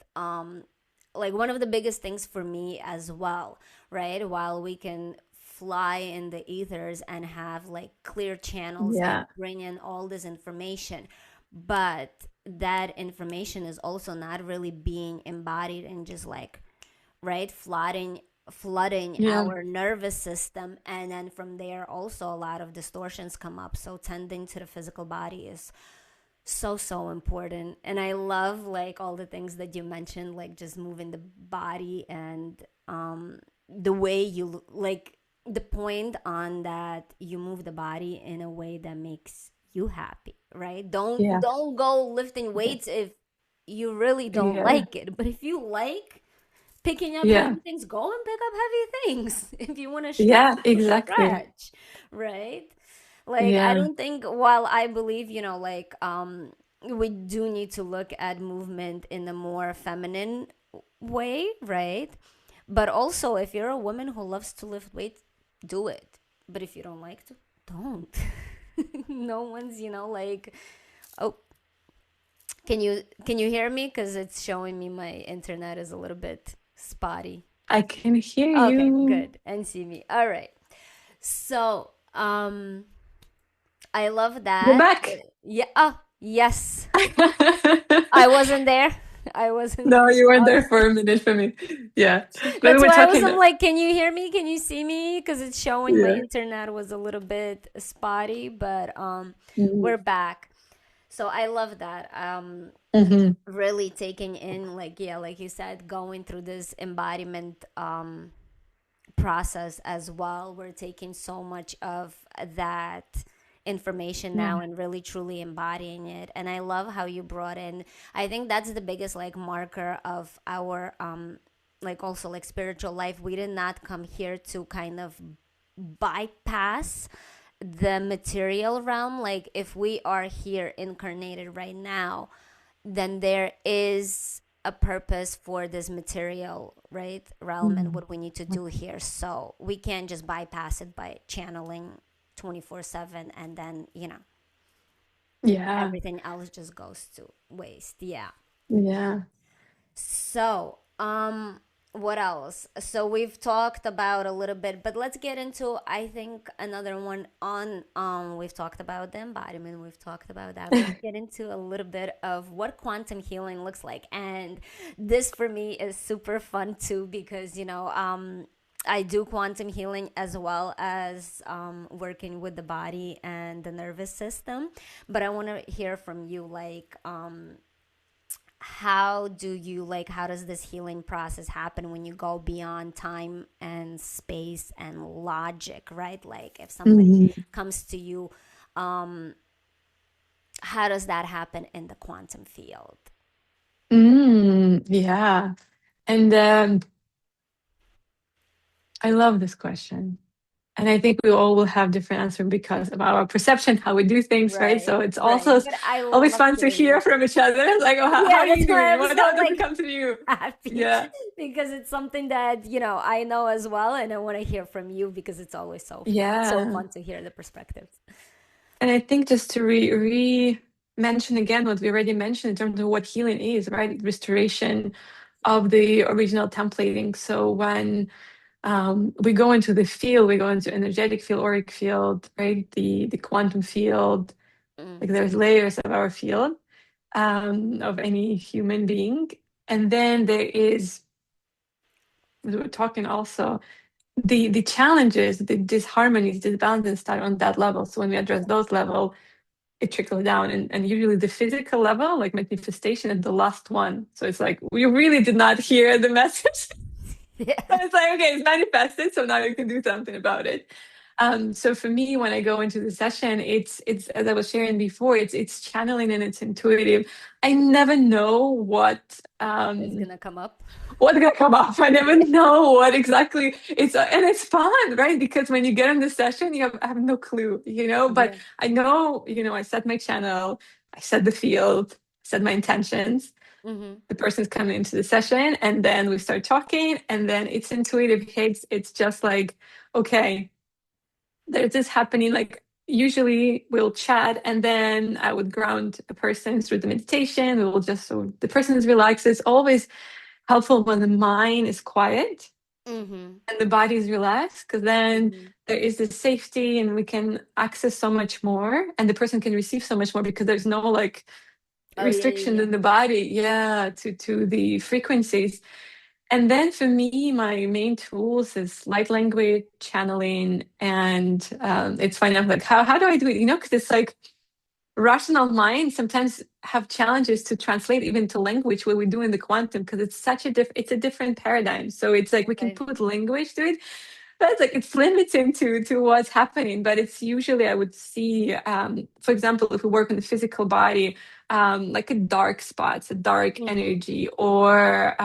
[SPEAKER 1] like one of the biggest things for me as well, right? While we can fly in the ethers and have like clear channels that
[SPEAKER 2] Yeah.
[SPEAKER 1] bring in all this information, but that information is also not really being embodied and just like, right, flooding
[SPEAKER 2] Yeah.
[SPEAKER 1] our nervous system, and then from there also a lot of distortions come up. So tending to the physical body is so important. And I love like all the things that you mentioned, like just moving the body, and the way you like the point on that you move the body in a way that makes you happy, right? don't
[SPEAKER 2] Yeah.
[SPEAKER 1] don't go lifting
[SPEAKER 2] Yeah.
[SPEAKER 1] weights if you really don't
[SPEAKER 2] Yeah.
[SPEAKER 1] like it. But if you like picking up
[SPEAKER 2] Yeah.
[SPEAKER 1] heavy things, go and pick up heavy things. If you want to stretch,
[SPEAKER 2] Yeah,
[SPEAKER 1] go
[SPEAKER 2] exactly.
[SPEAKER 1] stretch, right? Like I
[SPEAKER 2] Yeah.
[SPEAKER 1] don't think, while I believe, like we do need to look at movement in a more feminine way, right? But also, if you're a woman who loves to lift weights, do it. But if you don't like to, don't. No one's, like, oh, can you hear me? Because it's showing me my internet is a little bit spotty.
[SPEAKER 2] I can hear
[SPEAKER 1] Okay,
[SPEAKER 2] you.
[SPEAKER 1] good. And see me. All right. So, I love
[SPEAKER 2] You're
[SPEAKER 1] that.
[SPEAKER 2] back.
[SPEAKER 1] Yeah. Oh, yes. I wasn't there. I wasn't.
[SPEAKER 2] No, you weren't there
[SPEAKER 1] Okay.
[SPEAKER 2] for a minute for me. Yeah. But we
[SPEAKER 1] That's
[SPEAKER 2] were
[SPEAKER 1] why I was.
[SPEAKER 2] talking.
[SPEAKER 1] I'm like, can you hear me? Can you see me? Because it's showing my
[SPEAKER 2] Yeah.
[SPEAKER 1] internet was a little bit spotty, but we're
[SPEAKER 2] Mm-hmm.
[SPEAKER 1] back. So I love that.
[SPEAKER 2] Mm-hmm.
[SPEAKER 1] Really taking in, like, yeah, like you said, going through this embodiment process as well. We're taking so much of that information now
[SPEAKER 2] Yeah.
[SPEAKER 1] and really truly embodying it. And I love how you brought in, I think that's the biggest like marker of our like also like spiritual life. We did not come here to kind of bypass the material realm. Like if we are here incarnated right now, then there is a purpose for this material, right, realm, and
[SPEAKER 2] Mm.
[SPEAKER 1] what we need to do here. So we can't just bypass it by channeling 24/7, and then,
[SPEAKER 2] Yeah.
[SPEAKER 1] everything else just goes to waste. Yeah.
[SPEAKER 2] Yeah.
[SPEAKER 1] So, what else? So we've talked about a little bit, but let's get into, I think, another one on we've talked about the embodiment, we've talked about that. Let's get into a little bit of what quantum healing looks like. And this for me is super fun too, because I do quantum healing as well as working with the body and the nervous system. But I want to hear from you, like, how does this healing process happen when you go beyond time and space and logic, right? Like if somebody
[SPEAKER 2] Mm-hmm.
[SPEAKER 1] comes to you, um how does that happen in the quantum field?
[SPEAKER 2] Yeah. And I love this question. And I think we all will have different answers because of our perception, how we do things, right?
[SPEAKER 1] Right,
[SPEAKER 2] So it's
[SPEAKER 1] right,
[SPEAKER 2] also
[SPEAKER 1] but I
[SPEAKER 2] always
[SPEAKER 1] love
[SPEAKER 2] fun to
[SPEAKER 1] hearing
[SPEAKER 2] hear
[SPEAKER 1] it.
[SPEAKER 2] from each other. Like, oh, how
[SPEAKER 1] Yeah,
[SPEAKER 2] are
[SPEAKER 1] that's
[SPEAKER 2] you
[SPEAKER 1] why I
[SPEAKER 2] doing?
[SPEAKER 1] was
[SPEAKER 2] How
[SPEAKER 1] so
[SPEAKER 2] does it
[SPEAKER 1] like
[SPEAKER 2] come to you?
[SPEAKER 1] happy,
[SPEAKER 2] Yeah.
[SPEAKER 1] because it's something that I know as well, and I want to hear from you because it's always so
[SPEAKER 2] Yeah.
[SPEAKER 1] fun to hear the perspectives.
[SPEAKER 2] And I think just to mention again what we already mentioned in terms of what healing is, right? Restoration of the original templating. So when we go into the field, we go into energetic field, auric field, right? The quantum field, like
[SPEAKER 1] Mm-hmm.
[SPEAKER 2] there's layers of our field, of any human being. And then there is, we were talking also, the challenges, the disharmonies, disbalances start on that level. So when we address those level, it trickles down. And usually the physical level, like manifestation, is the last one. So it's like we really did not hear the message.
[SPEAKER 1] Yeah.
[SPEAKER 2] But it's like, okay, it's manifested, so now you can do something about it. So for me, when I go into the session, it's as I was sharing before, it's channeling and it's intuitive. I never know
[SPEAKER 1] It's gonna come up.
[SPEAKER 2] what's gonna come up. I never know what exactly it's, and it's fun, right? Because when you get in the session, I have no clue, But
[SPEAKER 1] Yeah.
[SPEAKER 2] I know, I set my channel, I set the field, set my intentions.
[SPEAKER 1] Mm-hmm.
[SPEAKER 2] The person's coming into the session, and then we start talking, and then it's intuitive. It's just like, okay, there's this happening. Like usually we'll chat, and then I would ground a person through the meditation. We will just, so the person is relaxed. It's always helpful when the mind is quiet
[SPEAKER 1] Mm-hmm.
[SPEAKER 2] and the body is relaxed, because then
[SPEAKER 1] Mm-hmm.
[SPEAKER 2] there is this safety and we can access so much more and the person can receive so much more because there's no like
[SPEAKER 1] Oh yeah,
[SPEAKER 2] restriction
[SPEAKER 1] yeah,
[SPEAKER 2] in the body, yeah, to the frequencies. And then for me, my main tools is light language, channeling, and it's fine. I'm like, how do I do it? You know, because it's like rational minds sometimes have challenges to translate even to language what we do in the quantum because it's such a it's a different paradigm. So it's like we can
[SPEAKER 1] right.
[SPEAKER 2] put language to it, but it's like it's limiting to what's happening. But it's usually I would see, for example, if we work on the physical body, like a dark spots, a dark
[SPEAKER 1] Mm-hmm.
[SPEAKER 2] energy, or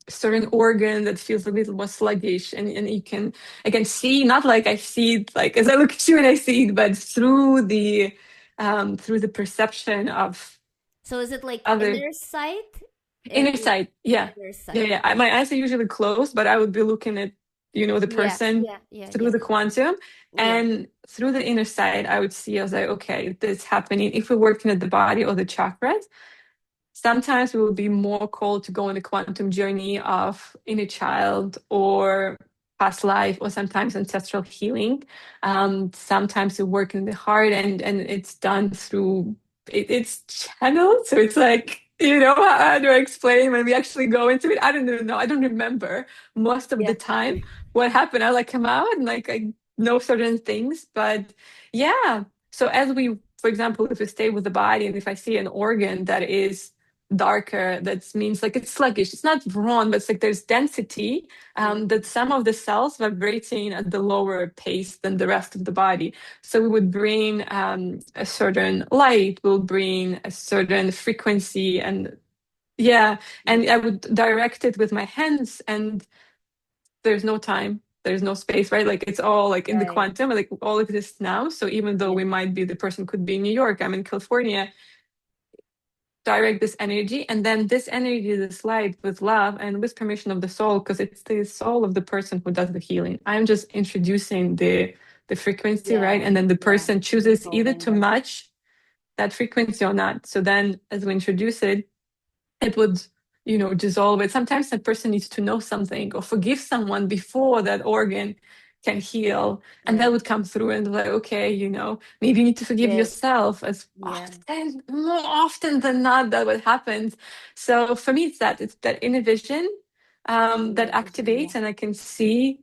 [SPEAKER 2] certain organ that feels a little more sluggish, and you can again see not like I see it like as I look at you and I see it, but through the perception of
[SPEAKER 1] So is it like
[SPEAKER 2] other
[SPEAKER 1] inner sight?
[SPEAKER 2] inner sight. Yeah,
[SPEAKER 1] Inner
[SPEAKER 2] yeah,
[SPEAKER 1] sight.
[SPEAKER 2] yeah. My eyes are usually closed, but I would be looking at the
[SPEAKER 1] Yeah,
[SPEAKER 2] person
[SPEAKER 1] yeah, yeah,
[SPEAKER 2] through
[SPEAKER 1] yeah,
[SPEAKER 2] the quantum,
[SPEAKER 1] yeah.
[SPEAKER 2] and through the inner sight, I would see. I was like, okay, this is happening. If we're working at the body or the chakras, sometimes we will be more called to go on a quantum journey of inner child or past life, or sometimes ancestral healing. Sometimes we work in the heart, and it's done through it's channeled. So it's like, how do I explain when we actually go into it? I don't even know. I don't remember most of the
[SPEAKER 1] Yeah.
[SPEAKER 2] time what happened. I like come out and like I know certain things, but yeah. So as we, for example, if we stay with the body and if I see an organ that is darker, that means like it's sluggish, it's not wrong, but it's like there's density, that
[SPEAKER 1] Mm.
[SPEAKER 2] some of the cells vibrating at the lower pace than the rest of the body. So we would bring a certain light, we'll bring a certain frequency, and yeah, and I would direct it with my hands, and there's no time, there's no space, right? Like it's all like in the
[SPEAKER 1] Right.
[SPEAKER 2] quantum, like all exists now. So even though
[SPEAKER 1] Yeah.
[SPEAKER 2] we might be, the person could be in New York, I'm in California, direct this energy, and then this energy, this light, with love and with permission of the soul, because it's the soul of the person who does the healing. I'm just introducing the frequency, right?
[SPEAKER 1] Yeah.
[SPEAKER 2] And then the
[SPEAKER 1] Yeah.
[SPEAKER 2] person
[SPEAKER 1] The
[SPEAKER 2] chooses
[SPEAKER 1] soul
[SPEAKER 2] either to
[SPEAKER 1] language.
[SPEAKER 2] match that frequency or not. So then as we introduce it, it would, dissolve it. Sometimes that person needs to know something or forgive someone before that organ can heal. And that
[SPEAKER 1] Right.
[SPEAKER 2] would come through and like, okay, maybe you need to forgive
[SPEAKER 1] Yes.
[SPEAKER 2] yourself, as
[SPEAKER 1] Yeah.
[SPEAKER 2] often, more often than not, that what happens. So for me, it's that inner vision that
[SPEAKER 1] Inner vision. Yeah.
[SPEAKER 2] activates, and I can see,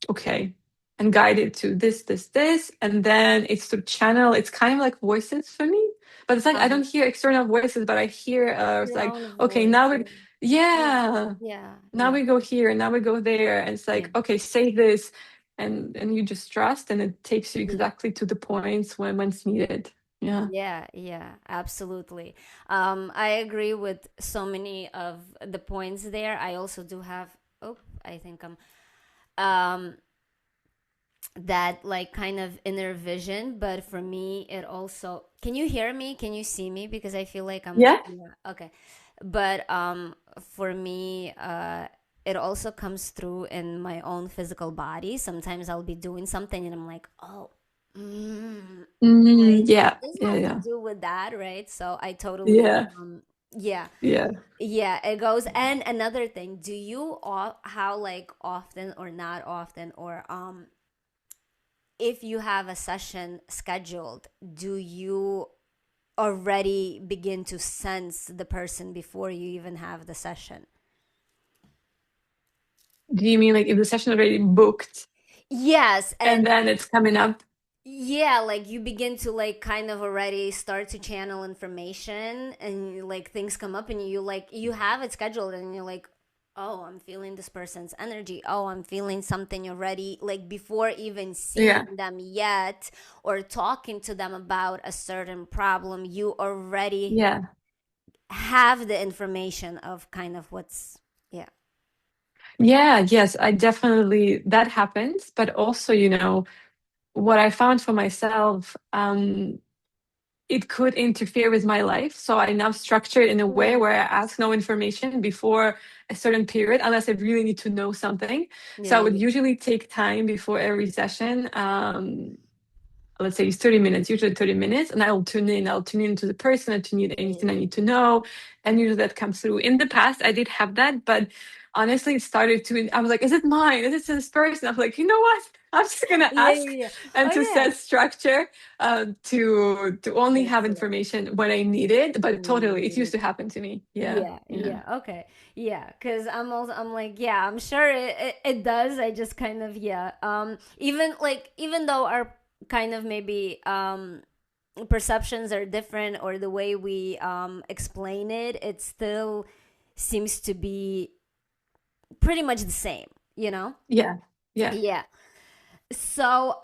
[SPEAKER 2] okay, and guide it to this, this, this. And then it's to channel, it's kind of like voices for me, but it's like I
[SPEAKER 1] Uh-huh.
[SPEAKER 2] don't hear external voices, but I hear it's
[SPEAKER 1] Your
[SPEAKER 2] like,
[SPEAKER 1] own
[SPEAKER 2] okay,
[SPEAKER 1] voice. Yeah. Yeah.
[SPEAKER 2] yeah,
[SPEAKER 1] Yeah.
[SPEAKER 2] now
[SPEAKER 1] Yeah.
[SPEAKER 2] we go here, now we go there, and it's
[SPEAKER 1] Yeah.
[SPEAKER 2] like, okay, say this, and you just trust, and it takes you
[SPEAKER 1] Mhm.
[SPEAKER 2] exactly to the points when it's needed. Yeah.
[SPEAKER 1] Yeah, yeah, absolutely. I agree with so many of the points there. I also do have, oh, I think um, that like kind of inner vision, but for me, it also, can you hear me? Can you see me? Because I feel like
[SPEAKER 2] Yeah.
[SPEAKER 1] yeah, okay. But for me, it also comes through in my own physical body. Sometimes I'll be doing something and I'm like, oh, like
[SPEAKER 2] Yeah.
[SPEAKER 1] this
[SPEAKER 2] Yeah.
[SPEAKER 1] has to
[SPEAKER 2] Yeah.
[SPEAKER 1] do with that, right? So I totally
[SPEAKER 2] Yeah.
[SPEAKER 1] yeah,
[SPEAKER 2] Yeah.
[SPEAKER 1] yeah, it goes. And another thing, do you how like often or not often, or if you have a session scheduled, do you already begin to sense the person before you even have the session?
[SPEAKER 2] Do you mean like if the session already booked
[SPEAKER 1] Yes,
[SPEAKER 2] and
[SPEAKER 1] and
[SPEAKER 2] then it's coming up?
[SPEAKER 1] yeah, like you begin to like kind of already start to channel information, and like things come up and you like you have it scheduled and you're like, oh, I'm feeling this person's energy. Oh, I'm feeling something already, like before even seeing
[SPEAKER 2] Yeah.
[SPEAKER 1] them yet or talking to them about a certain problem, you already
[SPEAKER 2] Yeah.
[SPEAKER 1] have the information of kind of what's, yeah.
[SPEAKER 2] Yeah. Yes, I definitely, that happens. But also, what I found for myself, it could interfere with my life. So I now structure it in a way
[SPEAKER 1] Mm.
[SPEAKER 2] where I ask no information before a certain period, unless I really need to know something. So I
[SPEAKER 1] Yeah,
[SPEAKER 2] would
[SPEAKER 1] yeah,
[SPEAKER 2] usually take time before every session. Let's say it's 30 minutes, usually 30 minutes, and I'll tune in. I'll tune into the person, I tune in
[SPEAKER 1] yeah,
[SPEAKER 2] anything I need to know. And usually that comes through. In the past, I did have that, but honestly, it started to, I was like, is it mine? Is it this person? I'm like, you know what? I'm just gonna
[SPEAKER 1] Yeah,
[SPEAKER 2] ask
[SPEAKER 1] yeah, yeah.
[SPEAKER 2] and
[SPEAKER 1] Oh
[SPEAKER 2] to
[SPEAKER 1] yeah.
[SPEAKER 2] set structure to only have
[SPEAKER 1] Excellent.
[SPEAKER 2] information when I need it. But totally, it used
[SPEAKER 1] Ooh.
[SPEAKER 2] to happen to me. Yeah,
[SPEAKER 1] Yeah,
[SPEAKER 2] yeah.
[SPEAKER 1] yeah, okay. Yeah, because I'm like, yeah, I'm sure it does. I just kind of, yeah. Even like, even though our kind of maybe perceptions are different, or the way we explain it, it still seems to be pretty much the same, you know?
[SPEAKER 2] Yeah, yeah.
[SPEAKER 1] Yeah. So,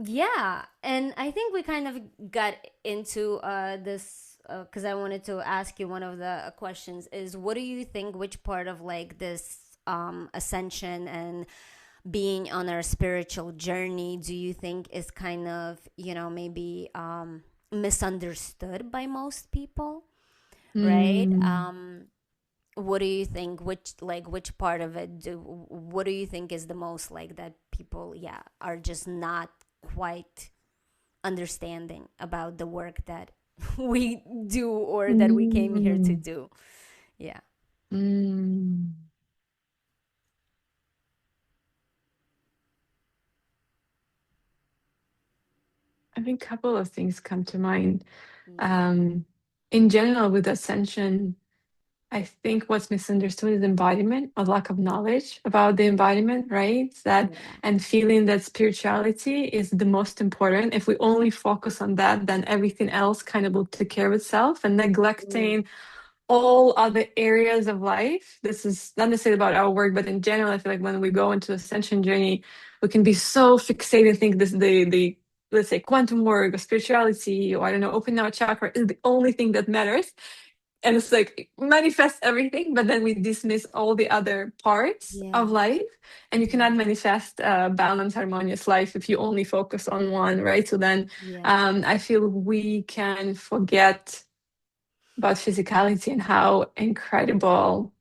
[SPEAKER 1] yeah, and I think we kind of got into this because I wanted to ask you one of the questions is, what do you think, which part of like this ascension and being on our spiritual journey do you think is kind of, maybe misunderstood by most people, right?
[SPEAKER 2] Mm,
[SPEAKER 1] What do you think, which part of it what do you think is the most like that people, yeah, are just not quite understanding about the work that we do, or that we came here to
[SPEAKER 2] mm,
[SPEAKER 1] do? Yeah.
[SPEAKER 2] mm. I think a couple of things come to mind.
[SPEAKER 1] Yeah.
[SPEAKER 2] Um, in general, with ascension, I think what's misunderstood is embodiment, a lack of knowledge about the embodiment, right? That
[SPEAKER 1] Yeah.
[SPEAKER 2] and feeling that spirituality is the most important. If we only focus on that, then everything else kind of will take care of itself, and
[SPEAKER 1] Mm.
[SPEAKER 2] neglecting all other areas of life. This is not necessarily about our work, but in general, I feel like when we go into ascension journey, we can be so fixated, think this the let's say quantum work or spirituality or I don't know, opening our chakra is the only thing that matters. And it's like manifest everything, but then we dismiss all the other parts of
[SPEAKER 1] Yeah.
[SPEAKER 2] life. And you
[SPEAKER 1] Yeah.
[SPEAKER 2] cannot manifest a balanced, harmonious life if you only focus on one, right? So then
[SPEAKER 1] Yeah.
[SPEAKER 2] I feel we can forget about physicality and how incredible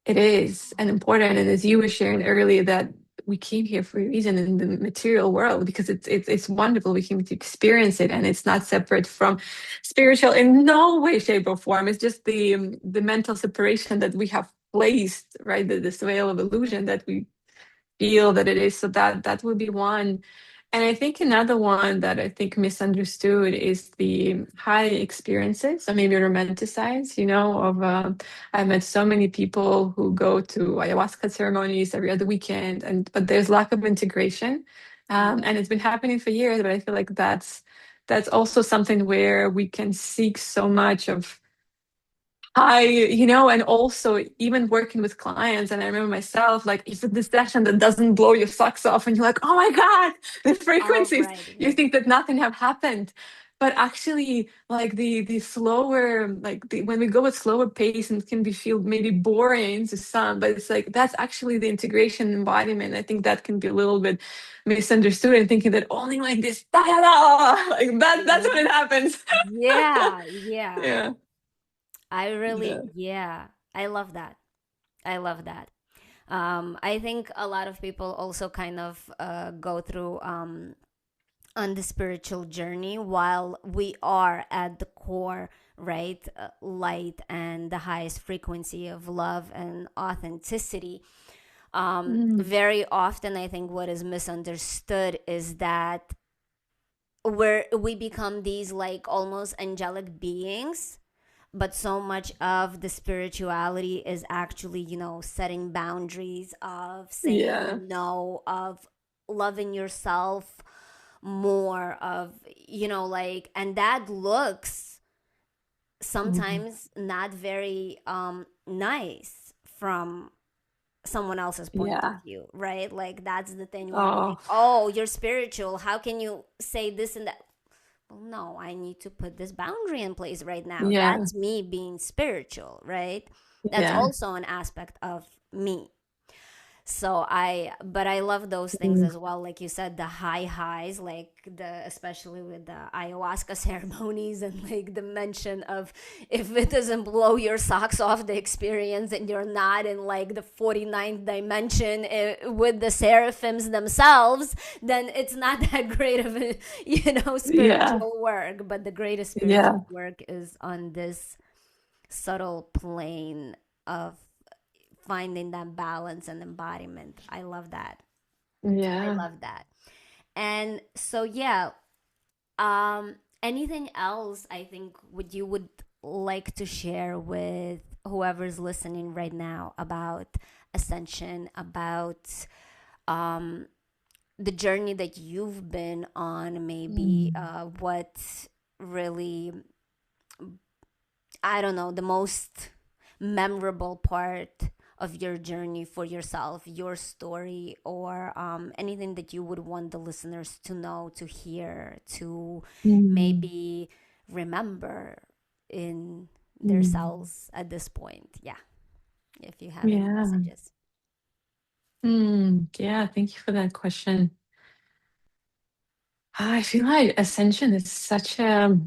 [SPEAKER 2] it is and important. And as you were sharing earlier, that we came here for a reason in the material world because it's wonderful. We came to experience it, and it's not separate from spiritual in no way, shape, or form. It's just the mental separation that we have placed, right? This veil of illusion that we feel that it is. So that would be one. And I think another one that I think misunderstood is the high experiences, or maybe romanticized, of I've met so many people who go to ayahuasca ceremonies every other weekend, and but there's lack of integration.
[SPEAKER 1] Yeah.
[SPEAKER 2] And it's been happening for years, but I feel like that's also something where we can seek so much of and also even working with clients, and I remember myself, like, if it's the session that doesn't blow your socks off and you're like, oh my God, the
[SPEAKER 1] All
[SPEAKER 2] frequencies,
[SPEAKER 1] right.
[SPEAKER 2] you
[SPEAKER 1] Yeah.
[SPEAKER 2] think that nothing have happened. But actually, like the slower, like when we go at slower pace and it can be feel maybe boring to some, but it's like that's actually the integration embodiment. I think that can be a little bit misunderstood and thinking that only like this, da, da, da, like that's when it happens.
[SPEAKER 1] Yeah. Yeah.
[SPEAKER 2] Yeah.
[SPEAKER 1] I really,
[SPEAKER 2] Yeah.
[SPEAKER 1] yeah, I love that. I love that. I think a lot of people also kind of go through on the spiritual journey while we are at the core, right? Light and the highest frequency of love and authenticity.
[SPEAKER 2] Mm.
[SPEAKER 1] Very often, I think what is misunderstood is that where we become these like almost angelic beings, but so much of the spirituality is actually, setting boundaries, of
[SPEAKER 2] Yeah.
[SPEAKER 1] saying no, of loving yourself more, of, like, and that looks
[SPEAKER 2] Mhm.
[SPEAKER 1] sometimes not very nice from someone else's point of
[SPEAKER 2] Yeah.
[SPEAKER 1] view, right? Like, that's the thing where, like,
[SPEAKER 2] Oh,
[SPEAKER 1] oh, you're spiritual, how can you say this and that? Well, no, I need to put this boundary in place right now.
[SPEAKER 2] yeah.
[SPEAKER 1] That's me being spiritual, right? That's
[SPEAKER 2] Yeah.
[SPEAKER 1] also an aspect of me. But I love those things
[SPEAKER 2] Mm.
[SPEAKER 1] as well. Like you said, the high highs, like especially with the ayahuasca ceremonies, and like the mention of, if it doesn't blow your socks off the experience and you're not in like the 49th dimension with the seraphims themselves, then it's not that great of a,
[SPEAKER 2] Yeah.
[SPEAKER 1] spiritual work. But the greatest
[SPEAKER 2] Yeah.
[SPEAKER 1] spiritual work is on this subtle plane of finding that balance and embodiment. I love that. I
[SPEAKER 2] Yeah.
[SPEAKER 1] love that. And so yeah, anything else I think would you would like to share with whoever's listening right now about ascension, about um the journey that you've been on, maybe
[SPEAKER 2] Mm.
[SPEAKER 1] what really, I don't know, the most memorable part of your journey for yourself, your story, or anything that you would want the listeners to know, to hear, to
[SPEAKER 2] Mm.
[SPEAKER 1] maybe remember in their
[SPEAKER 2] Mm.
[SPEAKER 1] cells at this point. Yeah, if you have any
[SPEAKER 2] Yeah.
[SPEAKER 1] messages.
[SPEAKER 2] Yeah, thank you for that question. I feel like ascension is such a,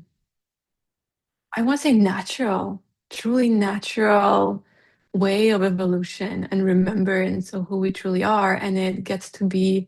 [SPEAKER 2] I want to say natural, truly natural way of evolution and remembrance of who we truly are. And it gets to be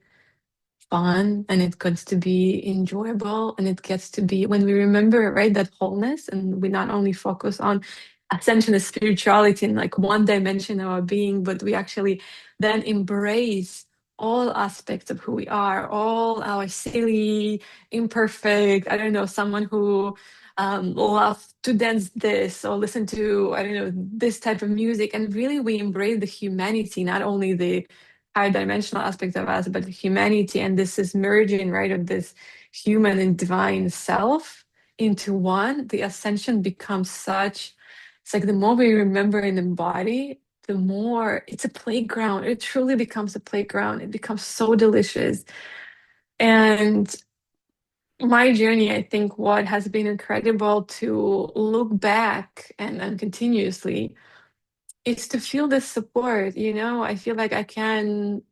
[SPEAKER 2] fun and it gets to be enjoyable and it gets to be when we remember, right, that wholeness and we not only focus on ascension of spirituality in like one dimension of our being, but we actually then embrace all aspects of who we are, all our silly, imperfect, I don't know, someone who love to dance this or listen to, I don't know, this type of music. And really we embrace the humanity, not only the higher dimensional aspect of us, but humanity. And this is merging, right, of this human and divine self into one. The ascension becomes such, it's like the more we remember and embody, the more it's a playground. It truly becomes a playground. It becomes so delicious. And my journey, I think what has been incredible to look back and continuously it's to feel this support, you know. I feel like I can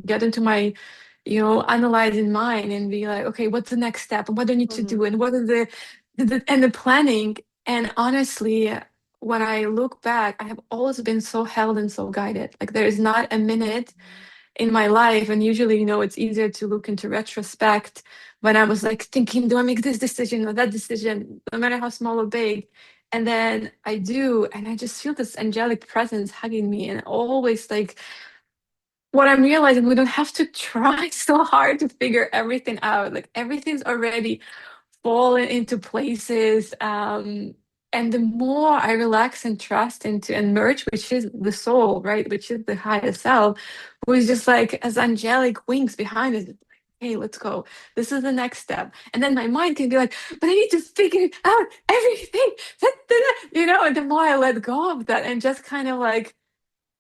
[SPEAKER 2] get into my, analyzing mind and be like, okay, what's the next step? And what do I need to
[SPEAKER 1] Mm-hmm.
[SPEAKER 2] do? And what are the planning? And honestly, when I look back, I have always been so held and so guided. Like there is not a minute in my life. And usually, it's easier to look into retrospect when I was like thinking, do I make this decision or that decision, no matter how small or big? And then I do, and I just feel this angelic presence hugging me, and always like what I'm realizing, we don't have to try so hard to figure everything out. Like everything's already fallen into places. And the more I relax and trust into and merge, which is the soul, right? Which is the higher self, who is just like as angelic wings behind us. Hey, let's go. This is the next step. And then my mind can be like, but I need to figure out everything. And the more I let go of that and just kind of like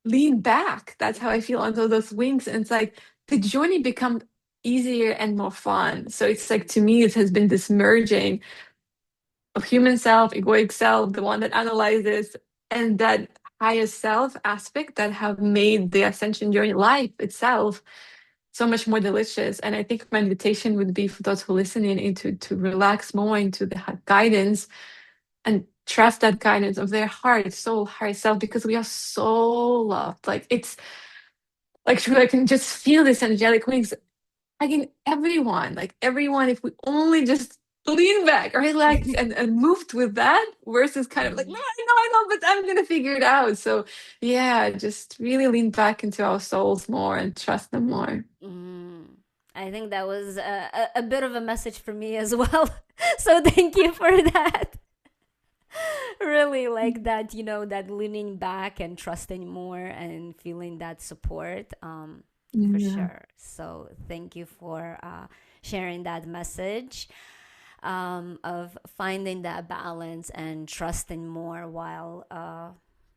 [SPEAKER 2] lean back, that's how I feel under those wings. And it's like the journey becomes easier and more fun. So it's like to me, it has been this merging of human self, egoic self, the one that analyzes, and that higher self aspect that have made the ascension journey life itself so much more delicious. And I think my invitation would be for those who are listening into to relax more into the guidance and trust that guidance of their heart, soul, higher self, because we are so loved. Like it's like truly I can just feel this angelic wings hugging everyone, like everyone, if we only just lean back, relax, and moved with that versus kind of like, no, I know, but I'm gonna figure it out. So yeah, just really lean back into our souls more and trust them more.
[SPEAKER 1] Mm. I think that was a bit of a message for me as well. So thank you for that. Really like that, that leaning back and trusting more and feeling that support, for
[SPEAKER 2] Yeah.
[SPEAKER 1] sure. So thank you for sharing that message, of finding that balance and trusting more while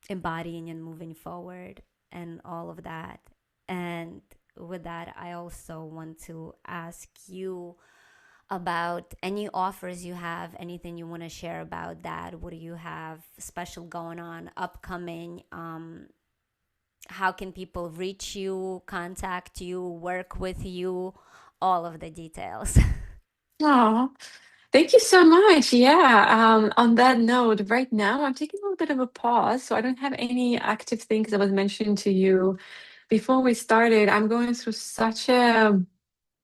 [SPEAKER 1] embodying and moving forward and all of that. And with that, I also want to ask you about any offers you have, anything you want to share about that. What do you have special going on, upcoming? How can people reach you, contact you, work with you? All of the details.
[SPEAKER 2] Oh, thank you so much. Yeah. On that note, right now I'm taking a little bit of a pause, so I don't have any active things I was mentioning to you before we started. I'm going through such a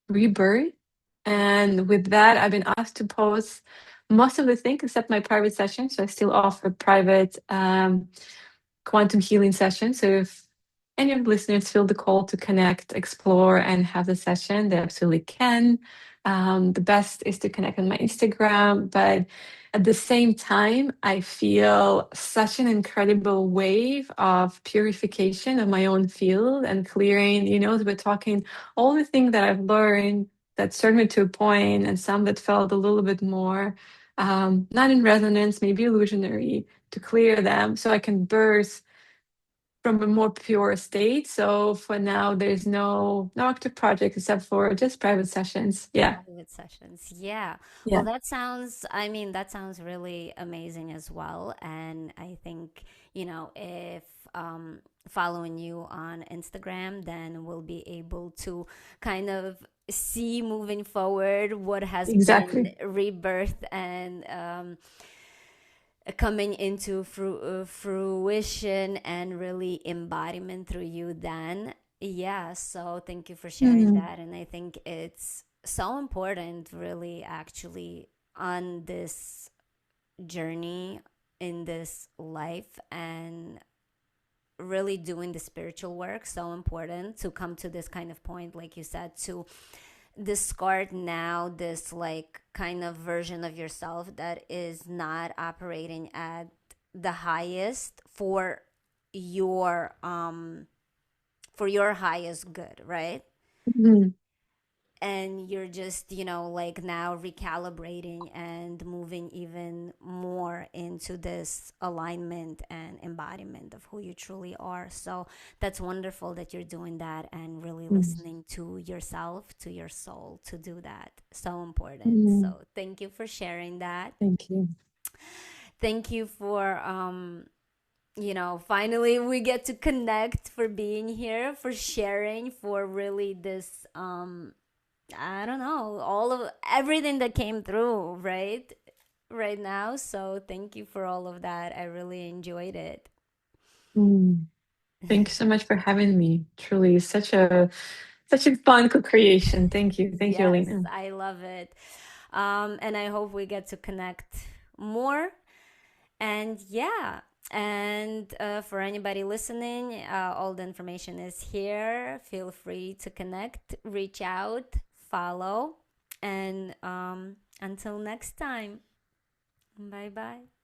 [SPEAKER 2] rebirth. And with that, I've been asked to pause most of the things except my private session. So I still offer private quantum healing sessions. So if any of the listeners feel the call to connect, explore, and have the session, they absolutely can. The best is to connect on my Instagram, but at the same time, I feel such an incredible wave of purification of my own field and clearing, as we're talking, all the things that I've learned that served me to a point, and some that felt a little bit more not in resonance, maybe illusionary, to clear them so I can birth from a more pure state. So for now, there's no active project except for just private sessions. Yeah.
[SPEAKER 1] Private sessions. Yeah. Well,
[SPEAKER 2] Yeah.
[SPEAKER 1] I mean, that sounds really amazing as well. And I think, if following you on Instagram, then we'll be able to kind of see moving forward what has been
[SPEAKER 2] Exactly.
[SPEAKER 1] rebirth and coming into fruition and really embodiment through you then. Yeah, so thank you for sharing
[SPEAKER 2] Mhm.
[SPEAKER 1] that. And I think it's so important, really, actually, on this journey in this life, and really doing the spiritual work. So important to come to this kind of point, like you said, to discard now this like kind of version of yourself that is not operating at the highest for your highest good, right?
[SPEAKER 2] Mhm.
[SPEAKER 1] And you're just, like now recalibrating and moving even more into this alignment and embodiment of who you truly are. So that's wonderful that you're doing that and really
[SPEAKER 2] Mhm.
[SPEAKER 1] listening to yourself, to your soul, to do that. So important.
[SPEAKER 2] Mhm.
[SPEAKER 1] So thank you for sharing that.
[SPEAKER 2] Thank you.
[SPEAKER 1] Thank you for finally we get to connect, for being here, for sharing, for really this I don't know, all of everything that came through, right now. So thank you for all of that. I really enjoyed it.
[SPEAKER 2] Mm. Thank you so much for having me. Truly, such a fun co-creation. Thank you. Thank you,
[SPEAKER 1] Yes,
[SPEAKER 2] Elena.
[SPEAKER 1] I love it. And I hope we get to connect more. And yeah, and for anybody listening, all the information is here. Feel free to connect, reach out, follow, and until next time, bye bye.